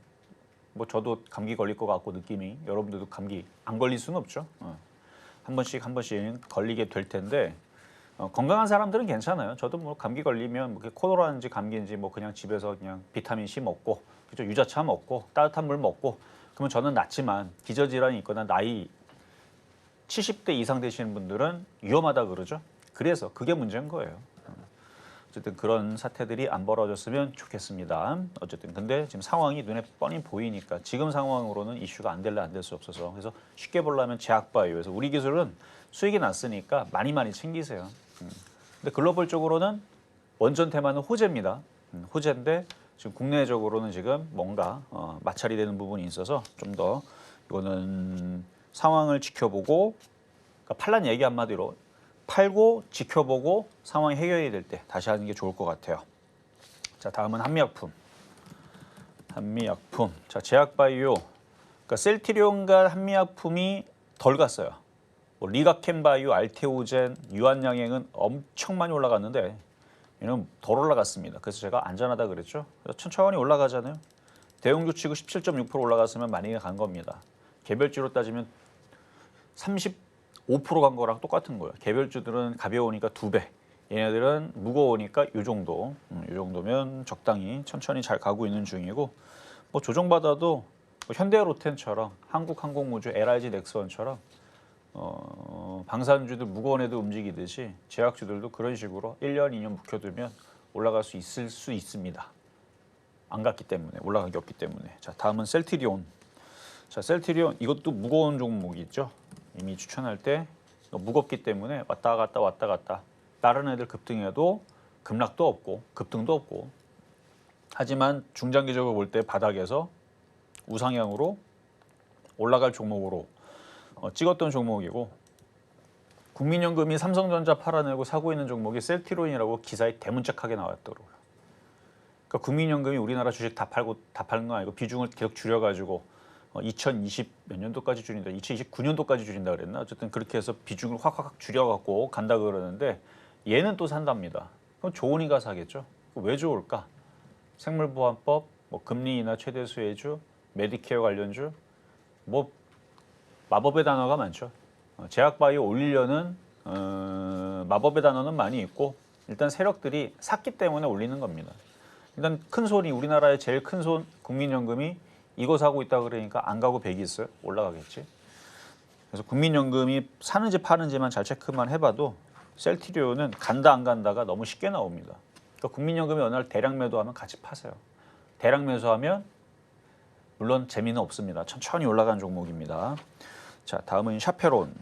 뭐 저도 감기 걸릴 것 같고 느낌이, 여러분들도 감기 안 걸릴 수는 없죠. 한 번씩 걸리게 될 텐데 건강한 사람들은 괜찮아요. 저도 뭐 감기 걸리면 뭐 코로나인지 감기인지 뭐 그냥 집에서 그냥 비타민 C 먹고, 그죠, 유자차 먹고 따뜻한 물 먹고 그러면 저는 낫지만 기저질환이 있거나 나이 70대 이상 되시는 분들은 위험하다 그러죠. 그래서 그게 문제인 거예요. 어쨌든 그런 사태들이 안 벌어졌으면 좋겠습니다. 어쨌든 근데 지금 상황이 눈에 뻔히 보이니까 지금 상황으로는 이슈가 안 될래 안 될 수 없어서, 그래서 쉽게 보려면 제약바이오에서 우리 기술은 수익이 났으니까 많이 챙기세요. 근데 글로벌적으로는 원전 테마는 호재입니다. 호재인데 지금 국내적으로는 지금 뭔가 마찰이 되는 부분이 있어서 좀 더 이거는 상황을 지켜보고, 그러니까 팔란 얘기 한마디로 팔고 지켜보고 상황이 해결이 될 때 다시 하는 게 좋을 것 같아요. 자, 다음은 한미약품. 자, 제약바이오. 그러니까 셀트리온과 한미약품이 덜 갔어요. 뭐 리가켄바이오, 알테오젠, 유한양행은 엄청 많이 올라갔는데 얘는 덜 올라갔습니다. 그래서 제가 안전하다 그랬죠. 그래서 천천히 올라가잖아요. 대형주 치고 17.6% 올라갔으면 많이 간 겁니다. 개별주로 따지면 35% 간 거랑 똑같은 거예요. 개별주들은 가벼우니까 2배, 얘네들은 무거우니까 이 정도. 이 정도면 적당히 천천히 잘 가고 있는 중이고, 뭐 조정받아도 뭐 현대로텐처럼, 한국항공우주, LIG 넥스원처럼 방산주들 무거운 애도 움직이듯이 제약주들도 그런 식으로 1년, 2년 묵혀두면 올라갈 수 있을 수 있습니다. 안 갔기 때문에, 올라간 게 없기 때문에. 자, 다음은 셀트리온. 자, 셀트리온 이것도 무거운 종목이 있죠. 이미 추천할 때 무겁기 때문에 왔다 갔다. 다른 애들 급등해도 급락도 없고 급등도 없고. 하지만 중장기적으로 볼 때 바닥에서 우상향으로 올라갈 종목으로 찍었던 종목이고, 국민연금이 삼성전자 팔아내고 사고 있는 종목이 셀트리온이라고 기사에 대문짝하게 나왔더라고요. 그러니까 국민연금이 우리나라 주식 다 파는 건 아니고 비중을 계속 줄여가지고 2020 몇 년도까지 줄인다, 2029년도까지 줄인다 그랬나? 어쨌든 그렇게 해서 비중을 확 줄여갖고 간다 그러는데 얘는 또 산답니다. 그럼 좋으니까 사겠죠. 왜 좋을까? 생물보안법, 뭐 금리 인하 최대 수혜주, 메디케어 관련주, 뭐 마법의 단어가 많죠. 제약바이오 올리려는 마법의 단어는 많이 있고, 일단 세력들이 샀기 때문에 올리는 겁니다. 일단 큰 손이, 우리나라의 제일 큰 손 국민연금이 이거 사고 있다 그러니까 안 가고 백이 있어요. 올라가겠지. 그래서 국민연금이 사는지 파는지만 잘 체크만 해봐도 셀트리온은 간다 안 간다가 너무 쉽게 나옵니다. 그러니까 국민연금이 어느 날 대량 매도하면 같이 파세요. 대량 매수하면 물론 재미는 없습니다. 천천히 올라가는 종목입니다. 자, 다음은 샤페론.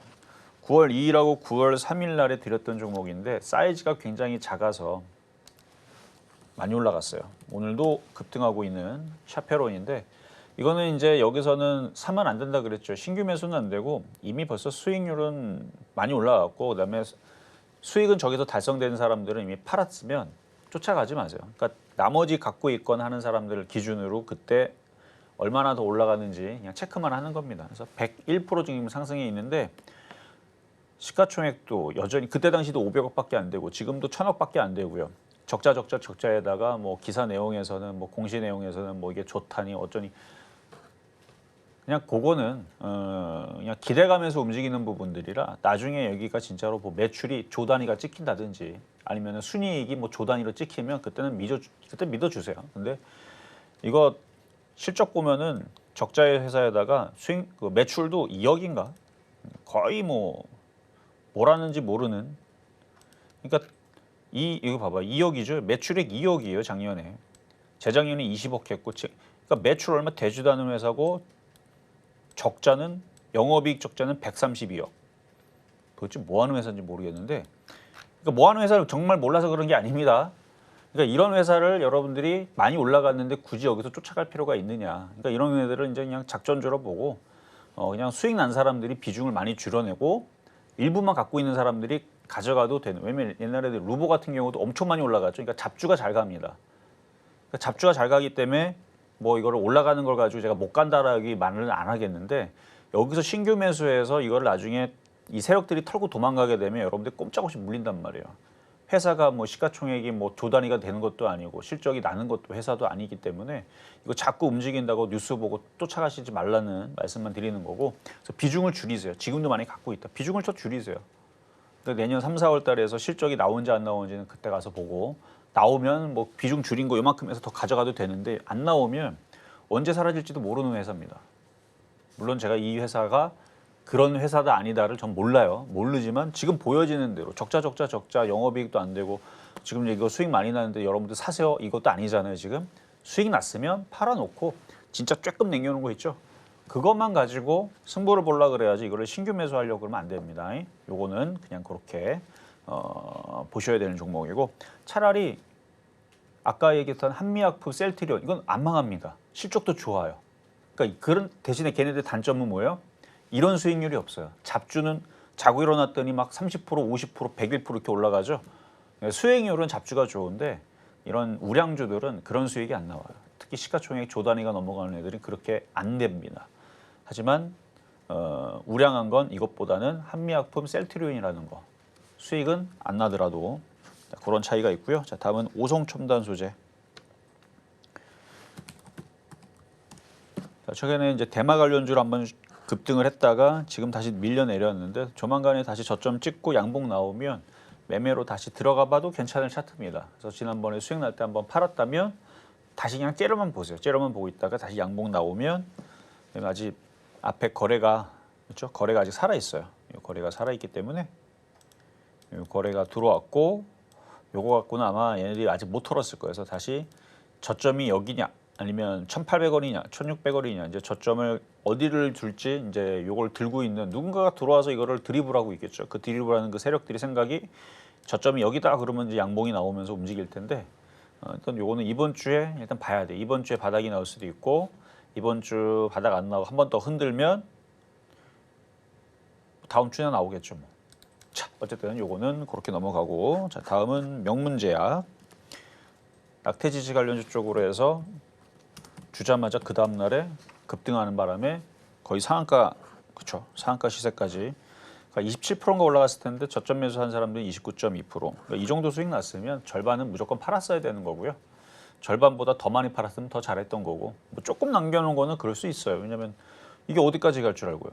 9월 2일하고 9월 3일 날에 드렸던 종목인데 사이즈가 굉장히 작아서 많이 올라갔어요. 오늘도 급등하고 있는 샤페론인데, 이거는 이제 여기서는 사면 안 된다 그랬죠. 신규 매수는 안 되고 이미 벌써 수익률은 많이 올라갔고, 그다음에 수익은 저기서 달성되는 사람들은 이미 팔았으면 쫓아가지 마세요. 그러니까 나머지 갖고 있거나 하는 사람들을 기준으로 그때 얼마나 더 올라가는지 그냥 체크만 하는 겁니다. 그래서 101% 지금 상승해 있는데 시가총액도 여전히 그때 당시도 500억밖에 안 되고 지금도 1000억밖에 안 되고요. 적자에다가 뭐 기사 내용에서는 뭐 공시 내용에서는 뭐 이게 좋다니 어쩌니, 그냥 그거는 그냥 기대감에서 움직이는 부분들이라 나중에 여기가 진짜로 뭐 매출이 조 단위가 찍힌다든지 아니면 순이익이 뭐 조 단위로 찍히면 그때는 믿어주세요. 근데 이거 실적 보면은 적자의 회사에다가 그 매출도 2억인가 거의 뭐라는지 모르는, 그러니까 이거 봐봐, 2억이죠. 매출액 2억이에요 작년에. 재작년에 20억 했고, 그러니까 매출 얼마 되지도 않은 회사고 적자는 영업이익 적자는 132억. 도대체 뭐 하는 회사인지 모르겠는데, 그러니까 뭐 하는 회사를 정말 몰라서 그런 게 아닙니다. 그러니까 이런 회사를 여러분들이 많이 올라갔는데 굳이 여기서 쫓아갈 필요가 있느냐. 그러니까 이런 회사들은 이제 그냥 작전주로 보고 그냥 수익 난 사람들이 비중을 많이 줄여내고 일부만 갖고 있는 사람들이 가져가도 되는. 왜냐면 옛날에 루보 같은 경우도 엄청 많이 올라갔죠. 그러니까 잡주가 잘 갑니다. 그러니까 잡주가 잘 가기 때문에 뭐 이거를 올라가는 걸 가지고 제가 못 간다라기 말은 안 하겠는데 여기서 신규 매수해서 이거를 나중에 이 세력들이 털고 도망가게 되면 여러분들 꼼짝없이 물린단 말이에요. 회사가 뭐 시가총액이 뭐 조 단위가 되는 것도 아니고 실적이 나는 것도 회사도 아니기 때문에 이거 자꾸 움직인다고 뉴스 보고 쫓아가시지 말라는 말씀만 드리는 거고, 그래서 비중을 줄이세요. 지금도 많이 갖고 있다. 비중을 좀 줄이세요. 그러니까 내년 3, 4월 달에서 실적이 나오는지 안 나오는지는 그때 가서 보고, 나오면 뭐 비중 줄인 거 요만큼 해서 더 가져가도 되는데 안 나오면 언제 사라질지도 모르는 회사입니다. 물론 제가 이 회사가 그런 회사다 아니다를 전 몰라요. 모르지만 지금 보여지는 대로 적자 영업이익도 안 되고 지금 이거 수익 많이 나는데 여러분들 사세요 이것도 아니잖아요. 지금 수익 났으면 팔아놓고 진짜 조금 남겨놓은 거 있죠. 그것만 가지고 승부를 보려 그래야지 이거를 신규 매수하려고 그러면 안 됩니다. 요거는 그냥 그렇게 보셔야 되는 종목이고, 차라리 아까 얘기했던 한미약품, 셀트리온 이건 안 망합니다. 실적도 좋아요. 그러니까 그런 대신에 걔네들 단점은 뭐예요? 이런 수익률이 없어요. 잡주는 자고 일어났더니 막 30%, 50%, 101% 이렇게 올라가죠. 수익률은 잡주가 좋은데 이런 우량주들은 그런 수익이 안 나와요. 특히 시가총액 조 단위가 넘어가는 애들은 그렇게 안 됩니다. 하지만 우량한 건 이것보다는 한미약품, 셀트리온이라는 거 수익은 안 나더라도 그런 차이가 있고요. 자, 다음은 오송첨단 소재. 자, 최근에 이제 대마 관련주로 한번 급등을 했다가 지금 다시 밀려 내렸는데 조만간에 다시 저점 찍고 양봉 나오면 매매로 다시 들어가 봐도 괜찮은 차트입니다. 그래서 지난번에 수익 날 때 한번 팔았다면 다시 그냥 째려만 보세요. 째려만 보고 있다가 다시 양봉 나오면, 아직 앞에 거래가, 그렇죠? 거래가 아직 살아 있어요. 거래가 살아 있기 때문에 거래가 들어왔고 요거 갖고는 아마 얘네들이 아직 못 털었을 거예요. 그래서 다시 저점이 여기냐 아니면 1,800원이냐 1,600원이냐 이제 저점을 어디를 둘지 이제 요걸 들고 있는 누군가가 들어와서 이거를 드리블하고 있겠죠. 그 드리블하는 그 세력들이 생각이 저점이 여기다 그러면 이제 양봉이 나오면서 움직일 텐데, 일단 요거는 이번 주에 일단 봐야 돼. 이번 주에 바닥이 나올 수도 있고 이번 주 바닥 안 나오고 한 번 더 흔들면 다음 주에 나오겠죠. 뭐. 자, 어쨌든 요거는 그렇게 넘어가고, 자, 다음은 명문제약. 낙태지지 관련주 쪽으로 해서 주자마자 그 다음 날에 급등하는 바람에 거의 상한가, 그렇죠? 상한가 시세까지 27%인가 올라갔을 텐데 저점 매수한 사람들이 29.2%. 그러니까 이 정도 수익 났으면 절반은 무조건 팔았어야 되는 거고요. 절반보다 더 많이 팔았으면 더 잘했던 거고, 뭐 조금 남겨놓은 거는 그럴 수 있어요. 왜냐하면 이게 어디까지 갈 줄 알고요.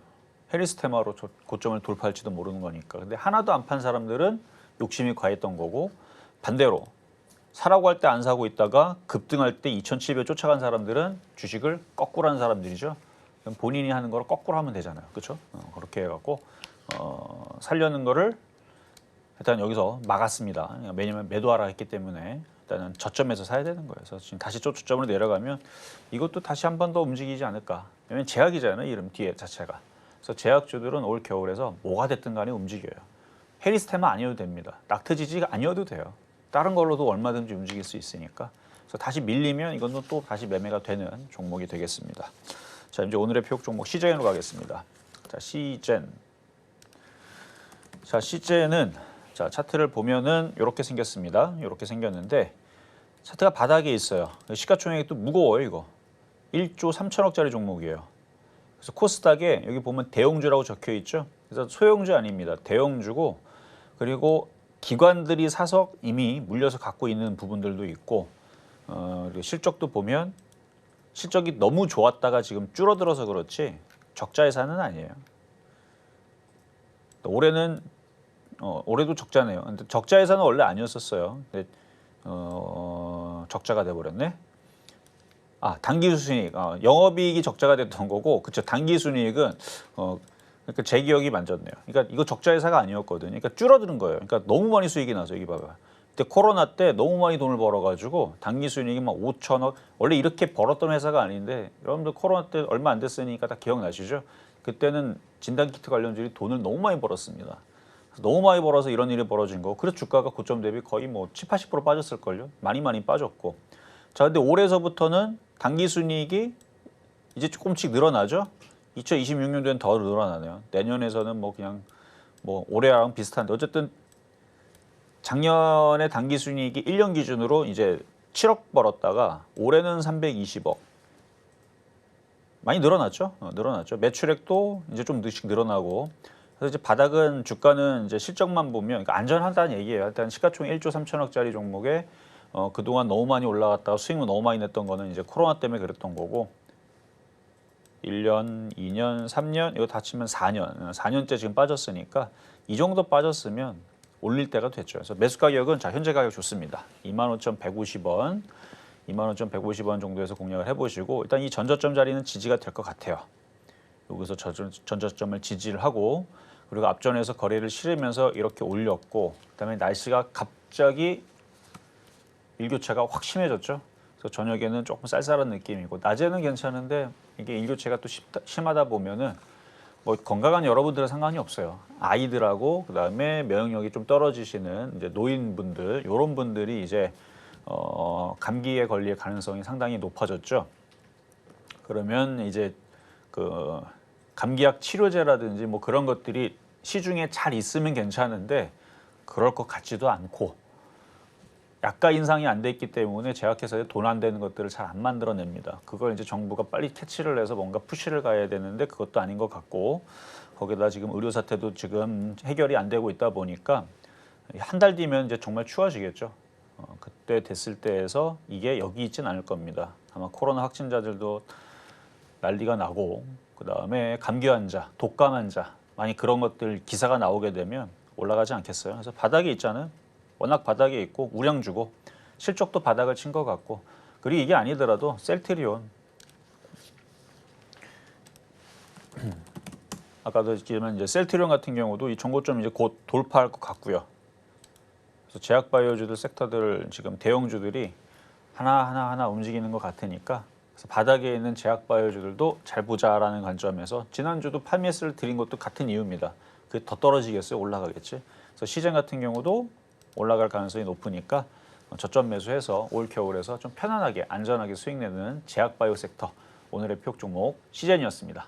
해리스 테마로 고점을 돌파할지도 모르는 거니까. 근데 하나도 안 판 사람들은 욕심이 과했던 거고, 반대로 사라고 할 때 안 사고 있다가 급등할 때 2,700 쫓아간 사람들은 주식을 거꾸로 한 사람들이죠. 그럼 본인이 하는 거를 거꾸로 하면 되잖아요. 그렇죠? 그렇게 해갖고 살려는 거를 일단 여기서 막았습니다. 왜냐면 매도하라 했기 때문에 일단은 저점에서 사야 되는 거예요. 그래서 지금 다시 저점으로 내려가면 이것도 다시 한 번 더 움직이지 않을까. 왜냐면 제약이잖아요. 이름 뒤에 자체가. 그래서 제약주들은 올 겨울에서 뭐가 됐든 간에 움직여요. 해리스 테마 아니어도 됩니다. 낙태지지가 아니어도 돼요. 다른 걸로도 얼마든지 움직일 수 있으니까. 그래서 다시 밀리면 이건 또 다시 매매가 되는 종목이 되겠습니다. 자, 이제 오늘의 표적 종목 시젠으로 가겠습니다. 자, 시젠. 자, 시젠은 자, 차트를 보면은 이렇게 생겼습니다. 이렇게 생겼는데 차트가 바닥에 있어요. 시가총액이 또 무거워요, 이거. 1조 3천억짜리 종목이에요. 그래서 코스닥에 여기 보면 대형주라고 적혀 있죠. 그래서 소형주 아닙니다. 대형주고, 그리고 기관들이 사서 이미 물려서 갖고 있는 부분들도 있고, 그리고 실적도 보면 실적이 너무 좋았다가 지금 줄어들어서 그렇지 적자 예산은 아니에요. 올해는 올해도 적자네요. 근데 적자 예산은 원래 아니었었어요. 근데 적자가 돼버렸네. 아, 당기순이익, 영업이익이 적자가 됐던 거고, 그쵸? 당기순이익은 그러니까 제 기억이 맞았네요. 그러니까 이거 적자 회사가 아니었거든요. 그러니까 줄어드는 거예요. 그러니까 너무 많이 수익이 나서 여기 봐봐. 그때 코로나 때 너무 많이 돈을 벌어가지고 당기순이익이 막 5천억, 원래 이렇게 벌었던 회사가 아닌데 여러분들 코로나 때 얼마 안 됐으니까 다 기억나시죠? 그때는 진단키트 관련주들이 돈을 너무 많이 벌었습니다. 너무 많이 벌어서 이런 일이 벌어진 거. 그래서 주가가 고점 대비 거의 뭐 7, 80% 빠졌을걸요. 많이 빠졌고. 자, 근데 올해서부터는 당기순이익이 이제 조금씩 늘어나죠. 2026년도엔 더 늘어나네요. 내년에서는 뭐 그냥 뭐 올해랑 비슷한데 어쨌든 작년에 당기순이익이 1년 기준으로 이제 7억 벌었다가 올해는 320억. 많이 늘어났죠. 늘어났죠. 매출액도 이제 좀 늘어나고. 그래서 이제 바닥은 주가는 이제 실적만 보면 그러니까 안전하다는 얘기예요. 일단 시가총액 1조 3천억짜리 종목에 그동안 너무 많이 올라갔다가 수익을 너무 많이 냈던 거는 이제 코로나 때문에 그랬던 거고 1년, 2년, 3년 이거 다 치면 4년째 지금 빠졌으니까 이 정도 빠졌으면 올릴 때가 됐죠. 그래서 매수 가격은 자 현재 가격 좋습니다. 25,150원, 25,150원 정도에서 공략을 해보시고 일단 이 전저점 자리는 지지가 될 것 같아요. 여기서 전저점을 지지를 하고 그리고 앞전에서 거래를 실으면서 이렇게 올렸고 그다음에 날씨가 갑자기 일교차가 확 심해졌죠. 그래서 저녁에는 조금 쌀쌀한 느낌이고 낮에는 괜찮은데 이게 일교차가 또 심하다 보면은 뭐 건강한 여러분들은 상관이 없어요. 아이들하고 그다음에 면역력이 좀 떨어지시는 이제 노인분들 이런 분들이 이제 감기에 걸릴 가능성이 상당히 높아졌죠. 그러면 이제 그 감기약 치료제라든지 뭐 그런 것들이 시중에 잘 있으면 괜찮은데 그럴 것 같지도 않고 약가 인상이 안 돼 있기 때문에 제약회사에 돈 안 되는 것들을 잘 안 만들어냅니다. 그걸 이제 정부가 빨리 캐치를 해서 뭔가 푸시를 가야 되는데 그것도 아닌 것 같고 거기다 지금 의료 사태도 지금 해결이 안 되고 있다 보니까 한 달 뒤면 이제 정말 추워지겠죠. 그때 됐을 때에서 이게 여기 있진 않을 겁니다. 아마 코로나 확진자들도 난리가 나고 그다음에 감기 환자, 독감 환자 많이 그런 것들 기사가 나오게 되면 올라가지 않겠어요. 그래서 바닥에 있잖아요. 워낙 바닥에 있고 우량주고 실적도 바닥을 친 것 같고 그리고 이게 아니더라도 셀트리온 아까도 했지만 이제 셀트리온 같은 경우도 이 정고점 이제 곧 돌파할 것 같고요. 그래서 제약바이오주들 섹터들 지금 대형주들이 하나 움직이는 것 같으니까 그래서 바닥에 있는 제약바이오주들도 잘 보자라는 관점에서 지난주도 판매스를 드린 것도 같은 이유입니다. 그게 더 떨어지겠어요? 올라가겠지? 그래서 시장 같은 경우도 올라갈 가능성이 높으니까 저점 매수해서 올 겨울에서 좀 편안하게 안전하게 수익 내는 제약바이오 섹터 오늘의 표 종목 시젠이었습니다.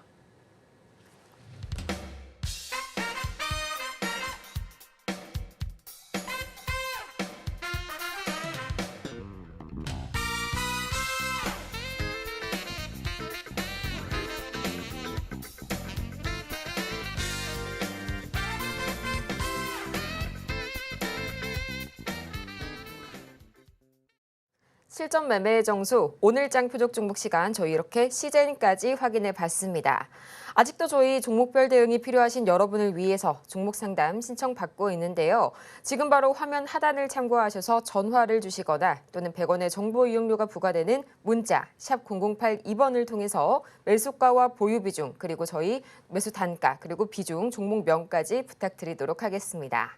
실전 매매의 정수, 오늘장 표적 종목 시간 저희 이렇게 시즌까지 확인해 봤습니다. 아직도 저희 종목별 대응이 필요하신 여러분을 위해서 종목 상담 신청받고 있는데요. 지금 바로 화면 하단을 참고하셔서 전화를 주시거나 또는 100원의 정보 이용료가 부과되는 문자 샵 0082번을 통해서 매수가와 보유 비중 그리고 저희 매수 단가 그리고 비중 종목명까지 부탁드리도록 하겠습니다.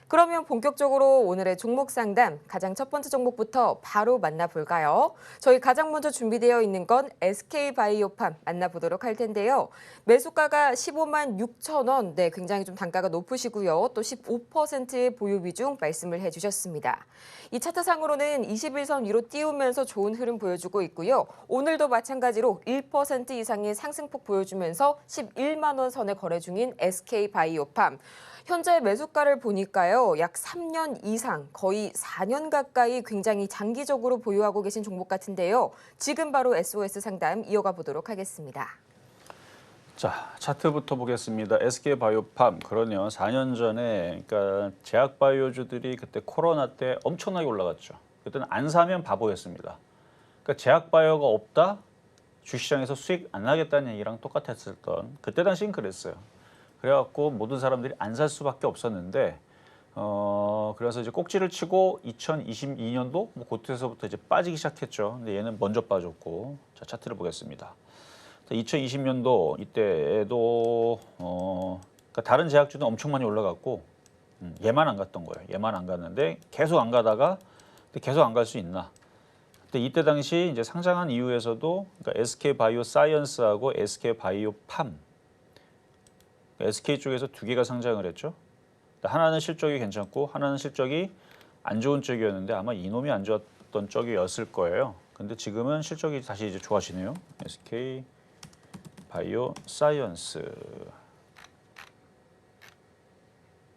그러면 본격적으로 오늘의 종목 상담 가장 첫 번째 종목부터 바로 만나볼까요? 저희 가장 먼저 준비되어 있는 건 SK바이오팜 만나보도록 할 텐데요. 매수가가 15만 6천 원, 네, 굉장히 좀 단가가 높으시고요. 또 15%의 보유 비중 말씀을 해주셨습니다. 이 차트상으로는 21선 위로 띄우면서 좋은 흐름 보여주고 있고요. 오늘도 마찬가지로 1% 이상의 상승폭 보여주면서 11만 원 선에 거래 중인 SK바이오팜. 현재 매수가를 보니까요. 약 3년 이상, 거의 4년 가까이 굉장히 장기적으로 보유하고 계신 종목 같은데요. 지금 바로 SOS 상담 이어가 보도록 하겠습니다. 자, 차트부터 보겠습니다. SK바이오팜 그러네요. 4년 전에 그러니까 제약바이오주들이 그때 코로나 때 엄청나게 올라갔죠. 그때는 안 사면 바보였습니다. 그러니까 제약바이오가 없다? 주시장에서 수익 안 나겠다는 얘기랑 똑같았었던 그때 당시엔 그랬어요. 그래갖고 모든 사람들이 안 살 수밖에 없었는데 그래서 이제 꼭지를 치고 2022년도 뭐 그때서부터 이제 빠지기 시작했죠. 근데 얘는 먼저 빠졌고 자 차트를 보겠습니다. 2020년도 이때에도 그러니까 다른 제약주는 엄청 많이 올라갔고 얘만 안 갔던 거예요. 얘만 안 갔는데 계속 안 가다가 근데 계속 안 갈 수 있나? 근데 이때 당시 이제 상장한 이후에서도 그러니까 SK 바이오 사이언스하고 SK 바이오 팜 SK 쪽에서 두 개가 상장을 했죠. 하나는 실적이 괜찮고 하나는 실적이 안 좋은 쪽이었는데 아마 이놈이 안 좋았던 쪽이었을 거예요. 근데 지금은 실적이 다시 이제 좋아지네요. SK 바이오 사이언스.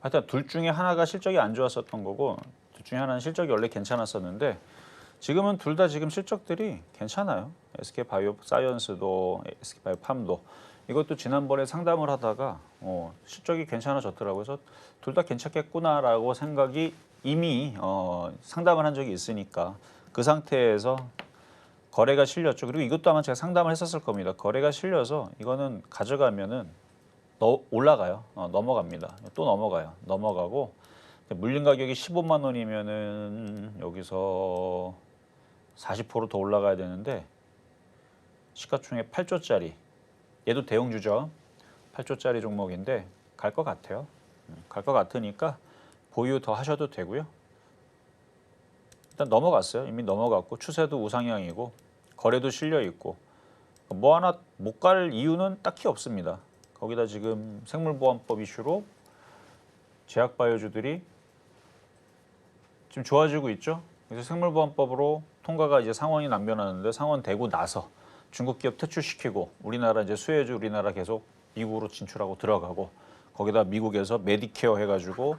하여튼 둘 중에 하나가 실적이 안 좋았었던 거고 둘 중에 하나는 실적이 원래 괜찮았었는데 지금은 둘 다 지금 실적들이 괜찮아요. SK 바이오 사이언스도 SK 바이오 팜도 이것도 지난번에 상담을 하다가 실적이 괜찮아졌더라고요. 그래서 둘 다 괜찮겠구나라고 생각이 이미 상담을 한 적이 있으니까 그 상태에서 거래가 실렸죠. 그리고 이것도 아마 제가 상담을 했었을 겁니다. 거래가 실려서 이거는 가져가면은 올라가요. 넘어갑니다. 또 넘어가요. 넘어가고 물린 가격이 15만 원이면은 여기서 40% 더 올라가야 되는데 시가총액 8조짜리 얘도 대형주죠. 8조짜리 종목인데 갈 것 같아요. 갈 것 같으니까 보유 더 하셔도 되고요. 일단 넘어갔어요. 이미 넘어갔고 추세도 우상향이고 거래도 실려 있고 뭐 하나 못 갈 이유는 딱히 없습니다. 거기다 지금 생물보안법 이슈로 제약바이오주들이 지금 좋아지고 있죠. 그래서 생물보안법으로 통과가 이제 상원이 남변하는데 상원 되고 나서 중국 기업 퇴출시키고 우리나라 이제 수혜주 우리나라 계속 미국으로 진출하고 들어가고 거기다 미국에서 메디케어 해가지고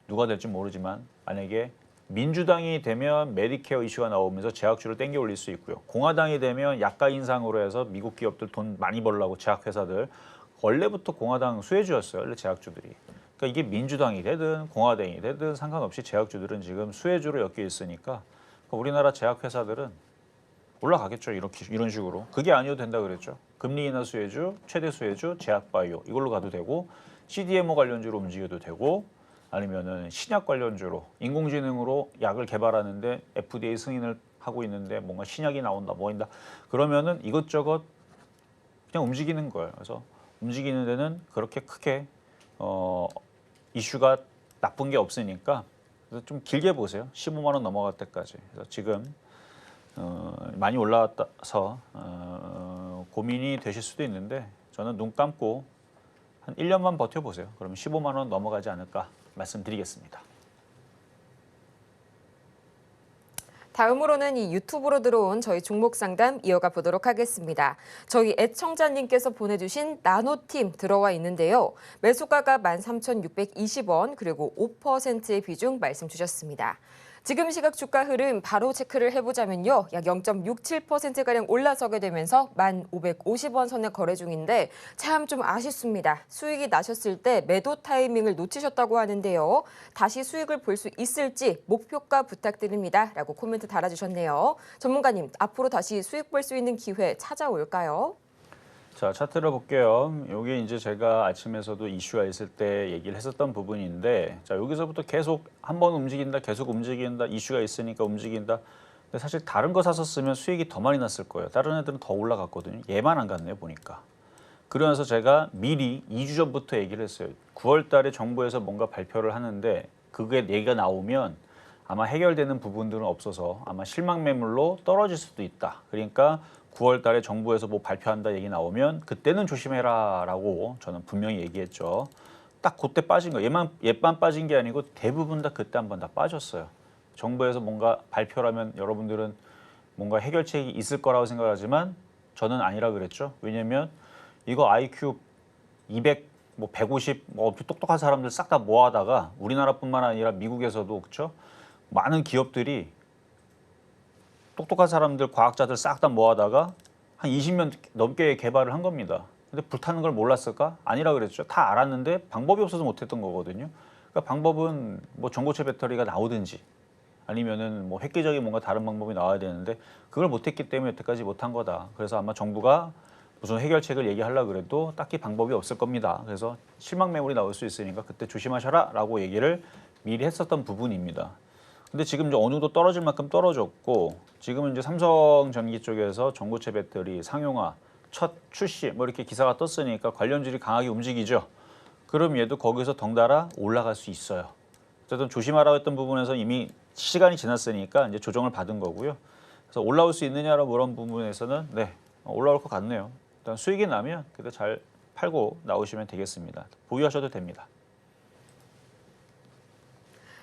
누가 될지 모르지만 만약에 민주당이 되면 메디케어 이슈가 나오면서 제약주를 땡겨 올릴 수 있고요. 공화당이 되면 약가 인상으로 해서 미국 기업들 돈 많이 벌라고 제약회사들 원래부터 공화당 수혜주였어요. 원래 제약주들이. 그러니까 이게 민주당이 되든 공화당이 되든 상관없이 제약주들은 지금 수혜주로 엮여 있으니까 우리나라 제약회사들은 올라가겠죠. 이런 식으로. 그게 아니어도 된다 그랬죠. 금리 인하 수혜주, 최대 수혜주, 제약바이오 이걸로 가도 되고 CDMO 관련주로 움직여도 되고 아니면은 신약 관련주로 인공지능으로 약을 개발하는데 FDA 승인을 하고 있는데 뭔가 신약이 나온다, 뭐인다 그러면은 이것저것 그냥 움직이는 거예요. 그래서 움직이는 데는 그렇게 크게 이슈가 나쁜 게 없으니까 그래서 좀 길게 보세요. 15만 원 넘어갈 때까지. 그래서 지금 많이 올라왔서 고민이 되실 수도 있는데 저는 눈 감고 한 1년만 버텨보세요. 그러면 15만 원 넘어가지 않을까 말씀드리겠습니다. 다음으로는 이 유튜브로 들어온 저희 종목 상담 이어가 보도록 하겠습니다. 저희 애청자님께서 보내주신 나노팀 들어와 있는데요. 매수가가 13,620원 그리고 5%의 비중 말씀 주셨습니다. 지금 시각 주가 흐름 바로 체크를 해보자면요. 약 0.67%가량 올라서게 되면서 1,550원 선에 거래 중인데 참 좀 아쉽습니다. 수익이 나셨을 때 매도 타이밍을 놓치셨다고 하는데요. 다시 수익을 볼 수 있을지 목표가 부탁드립니다. 라고 코멘트 달아주셨네요. 전문가님, 앞으로 다시 수익 볼 수 있는 기회 찾아올까요? 자, 차트를 볼게요. 이게 이제 제가 아침에서도 이슈가 있을 때 얘기를 했었던 부분인데 자, 여기서부터 계속 한번 움직인다, 계속 움직인다, 이슈가 있으니까 움직인다. 근데 사실 다른 거 샀었으면 수익이 더 많이 났을 거예요. 다른 애들은 더 올라갔거든요. 얘만 안 갔네요, 보니까. 그러면서 제가 미리 2주 전부터 얘기를 했어요. 9월 달에 정부에서 뭔가 발표를 하는데 그게 얘기가 나오면 아마 해결되는 부분들은 없어서 아마 실망 매물로 떨어질 수도 있다. 그러니까 9월 달에 정부에서 뭐 발표한다 얘기 나오면 그때는 조심해라 라고 저는 분명히 얘기했죠. 딱 그때 빠진 거. 얘만 빠진 게 아니고 대부분 다 그때 한번 다 빠졌어요. 정부에서 뭔가 발표라면 여러분들은 뭔가 해결책이 있을 거라고 생각하지만 저는 아니라 그랬죠. 왜냐면 이거 IQ 200, 뭐 150, 뭐 똑똑한 사람들 싹 다 모아다가 우리나라뿐만 아니라 미국에서도 그렇죠. 많은 기업들이 똑똑한 사람들, 과학자들 싹 다 모아다가 한 20년 넘게 개발을 한 겁니다. 근데 불타는 걸 몰랐을까? 아니라 그랬죠. 다 알았는데 방법이 없어서 못했던 거거든요. 그러니까 방법은 뭐 전고체 배터리가 나오든지 아니면은 뭐 획기적인 뭔가 다른 방법이 나와야 되는데 그걸 못했기 때문에 여태까지 못한 거다. 그래서 아마 정부가 무슨 해결책을 얘기하려고 그래도 딱히 방법이 없을 겁니다. 그래서 실망 매물이 나올 수 있으니까 그때 조심하셔라 라고 얘기를 미리 했었던 부분입니다. 근데 지금 이제 어느 정도 떨어질 만큼 떨어졌고 지금은 이제 삼성전기 쪽에서 전고체 배터리 상용화 첫 출시 뭐 이렇게 기사가 떴으니까 관련주들이 강하게 움직이죠. 그럼 얘도 거기서 덩달아 올라갈 수 있어요. 어쨌든 조심하라고 했던 부분에서 이미 시간이 지났으니까 이제 조정을 받은 거고요. 그래서 올라올 수 있느냐라는 그런 부분에서는 네, 올라올 것 같네요. 일단 수익이 나면 그때 잘 팔고 나오시면 되겠습니다. 보유하셔도 됩니다.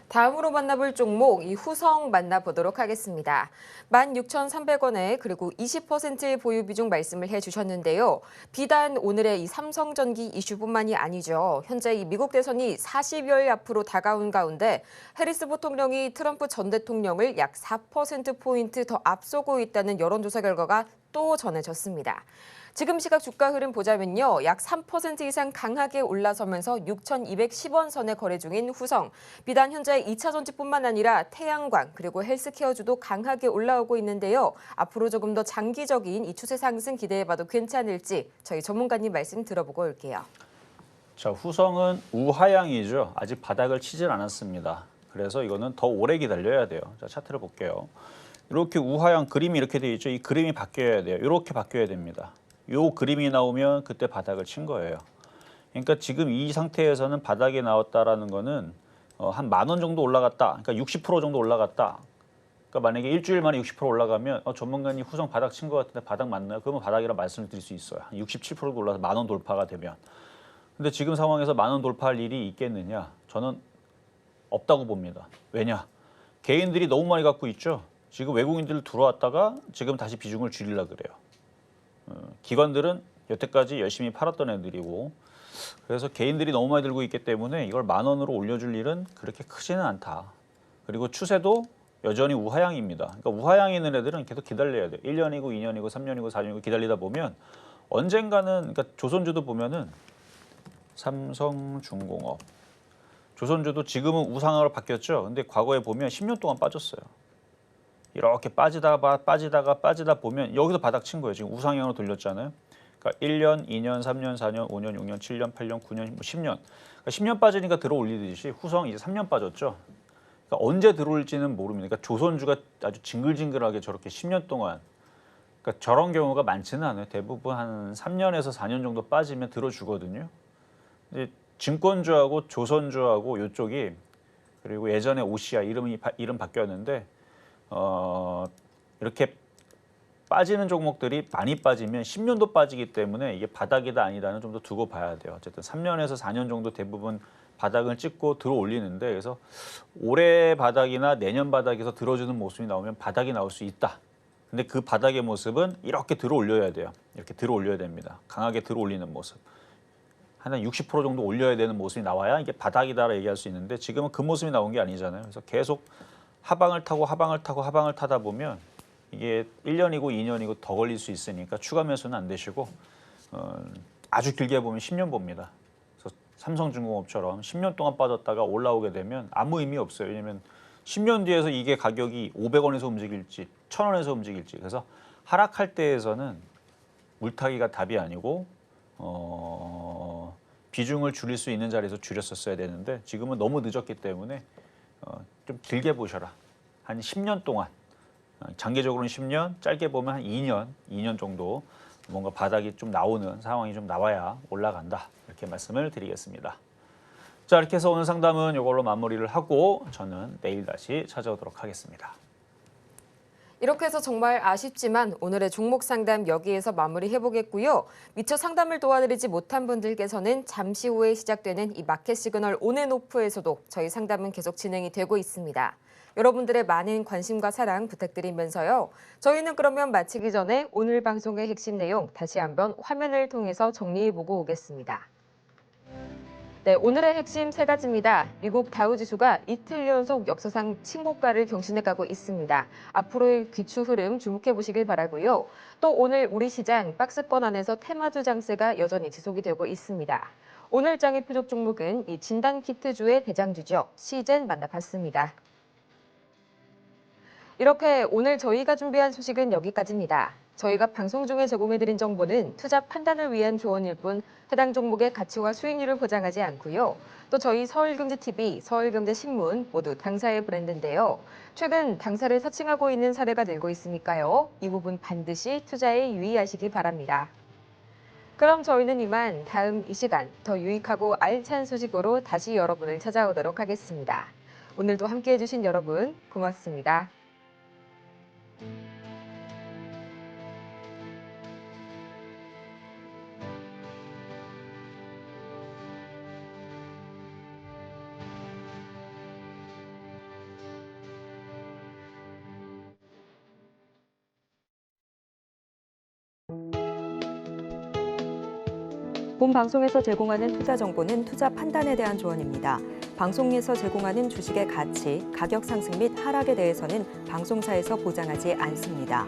다음으로 만나볼 종목 이 후성 만나보도록 하겠습니다. 16,300원에 그리고 20%의 보유 비중 말씀을 해주셨는데요. 비단 오늘의 이 삼성전기 이슈뿐만이 아니죠. 현재 이 미국 대선이 40여일 앞으로 다가온 가운데 해리스 부통령이 트럼프 전 대통령을 약 4%포인트 더 앞서고 있다는 여론조사 결과가 또 전해졌습니다. 지금 시각 주가 흐름 보자면요. 약 3% 이상 강하게 올라서면서 6,210원 선에 거래 중인 후성. 비단 현재 2차 전지뿐만 아니라 태양광 그리고 헬스케어주도 강하게 올라오고 있는데요. 앞으로 조금 더 장기적인 이 추세 상승 기대해봐도 괜찮을지 저희 전문가님 말씀 들어보고 올게요. 자, 후성은 우하향이죠. 아직 바닥을 치질 않았습니다. 그래서 이거는 더 오래 기다려야 돼요. 자, 차트를 볼게요. 이렇게 우하향 그림이 이렇게 돼 있죠. 이 그림이 바뀌어야 돼요. 이렇게 바뀌어야 됩니다. 요 그림이 나오면 그때 바닥을 친 거예요. 그러니까 지금 이 상태에서는 바닥이 나왔다라는 거는 한 10,000원 정도 올라갔다. 그러니까 60% 정도 올라갔다. 그러니까 만약에 일주일 만에 60% 올라가면 전문가님 후성 바닥 친 것 같은데 바닥 맞나요? 그러면 바닥이라 말씀을 드릴 수 있어요. 한 67%도 올라서 10,000원 돌파가 되면. 근데 지금 상황에서 10,000원 돌파할 일이 있겠느냐? 저는 없다고 봅니다. 왜냐? 개인들이 너무 많이 갖고 있죠. 지금 외국인들 들어왔다가 지금 다시 비중을 줄이려고 그래요. 기관들은 여태까지 열심히 팔았던 애들이고 그래서 개인들이 너무 많이 들고 있기 때문에 이걸 10,000원으로 올려줄 일은 그렇게 크지는 않다. 그리고 추세도 여전히 우하향입니다. 그러니까 우하향이 있는 애들은 계속 기다려야 돼요. 1년이고 2년이고 3년이고 4년이고 기다리다 보면 언젠가는 그러니까 조선주도 보면은 삼성중공업 조선주도 지금은 우상향으로 바뀌었죠. 근데 과거에 보면 10년 동안 빠졌어요. 이렇게 빠지다 보면 여기서 바닥 친 거예요. 지금 우상향으로 돌렸잖아요. 그러니까 1년, 2년, 3년, 4년, 5년, 6년, 7년, 8년, 9년, 10년. 그러니까 10년 빠지니까 들어 올리듯이 후성 이제 3년 빠졌죠. 그러니까 언제 들어올지는 모릅니다. 그러니까 조선주가 아주 징글징글하게 저렇게 10년 동안 그러니까 저런 경우가 많지는 않아요. 대부분 한 3년에서 4년 정도 빠지면 들어주거든요. 이제 증권주하고 조선주하고 이쪽이 그리고 예전에 오시아 이름 바뀌었는데 이렇게 빠지는 종목들이 많이 빠지면 10년도 빠지기 때문에 이게 바닥이다 아니다는 좀 더 두고 봐야 돼요. 어쨌든 3년에서 4년 정도 대부분 바닥을 찍고 들어 올리는데 그래서 올해 바닥이나 내년 바닥에서 들어주는 모습이 나오면 바닥이 나올 수 있다. 근데 그 바닥의 모습은 이렇게 들어 올려야 돼요. 이렇게 들어 올려야 됩니다. 강하게 들어 올리는 모습. 한 60% 정도 올려야 되는 모습이 나와야 이게 바닥이다라 얘기할 수 있는데 지금은 그 모습이 나온 게 아니잖아요. 그래서 계속 하방을 타다 보면 이게 1년이고 2년이고 더 걸릴 수 있으니까 추가 매수는 안 되시고 아주 길게 보면 10년 봅니다. 그래서 삼성중공업처럼 10년 동안 빠졌다가 올라오게 되면 아무 의미 없어요. 왜냐하면 10년 뒤에서 이게 가격이 500원에서 움직일지 1,000원에서 움직일지 그래서 하락할 때에서는 물타기가 답이 아니고 비중을 줄일 수 있는 자리에서 줄였었어야 되는데 지금은 너무 늦었기 때문에 좀 길게 보셔라. 한 10년 동안 장기적으로는 10년, 짧게 보면 한 2년 정도 뭔가 바닥이 좀 나오는 상황이 좀 나와야 올라간다. 이렇게 말씀을 드리겠습니다. 자, 이렇게 해서 오늘 상담은 이걸로 마무리를 하고 저는 내일 다시 찾아오도록 하겠습니다. 이렇게 해서 정말 아쉽지만 오늘의 종목 상담 여기에서 마무리해보겠고요. 미처 상담을 도와드리지 못한 분들께서는 잠시 후에 시작되는 이 마켓 시그널 온앤오프에서도 저희 상담은 계속 진행이 되고 있습니다. 여러분들의 많은 관심과 사랑 부탁드리면서요. 저희는 그러면 마치기 전에 오늘 방송의 핵심 내용 다시 한번 화면을 통해서 정리해보고 오겠습니다. 네, 오늘의 핵심 3가지입니다. 미국 다우지수가 이틀 연속 역사상 신고가를 경신해가고 있습니다. 앞으로의 귀추 흐름 주목해 보시길 바라고요. 또 오늘 우리 시장 박스권 안에서 테마주 장세가 여전히 지속이 되고 있습니다. 오늘 장의 표적 종목은 이 진단키트주의 대장주죠. 시젠 만나봤습니다. 이렇게 오늘 저희가 준비한 소식은 여기까지입니다. 저희가 방송 중에 제공해드린 정보는 투자 판단을 위한 조언일 뿐 해당 종목의 가치와 수익률을 보장하지 않고요. 또 저희 서울경제TV, 서울경제신문 모두 당사의 브랜드인데요. 최근 당사를 사칭하고 있는 사례가 늘고 있으니까요. 이 부분 반드시 투자에 유의하시기 바랍니다. 그럼 저희는 이만 다음 이 시간 더 유익하고 알찬 소식으로 다시 여러분을 찾아오도록 하겠습니다. 오늘도 함께해 주신 여러분 고맙습니다. 본 방송에서 제공하는 투자 정보는 투자 판단에 대한 조언입니다. 방송에서 제공하는 주식의 가치, 가격 상승 및 하락에 대해서는 방송사에서 보장하지 않습니다.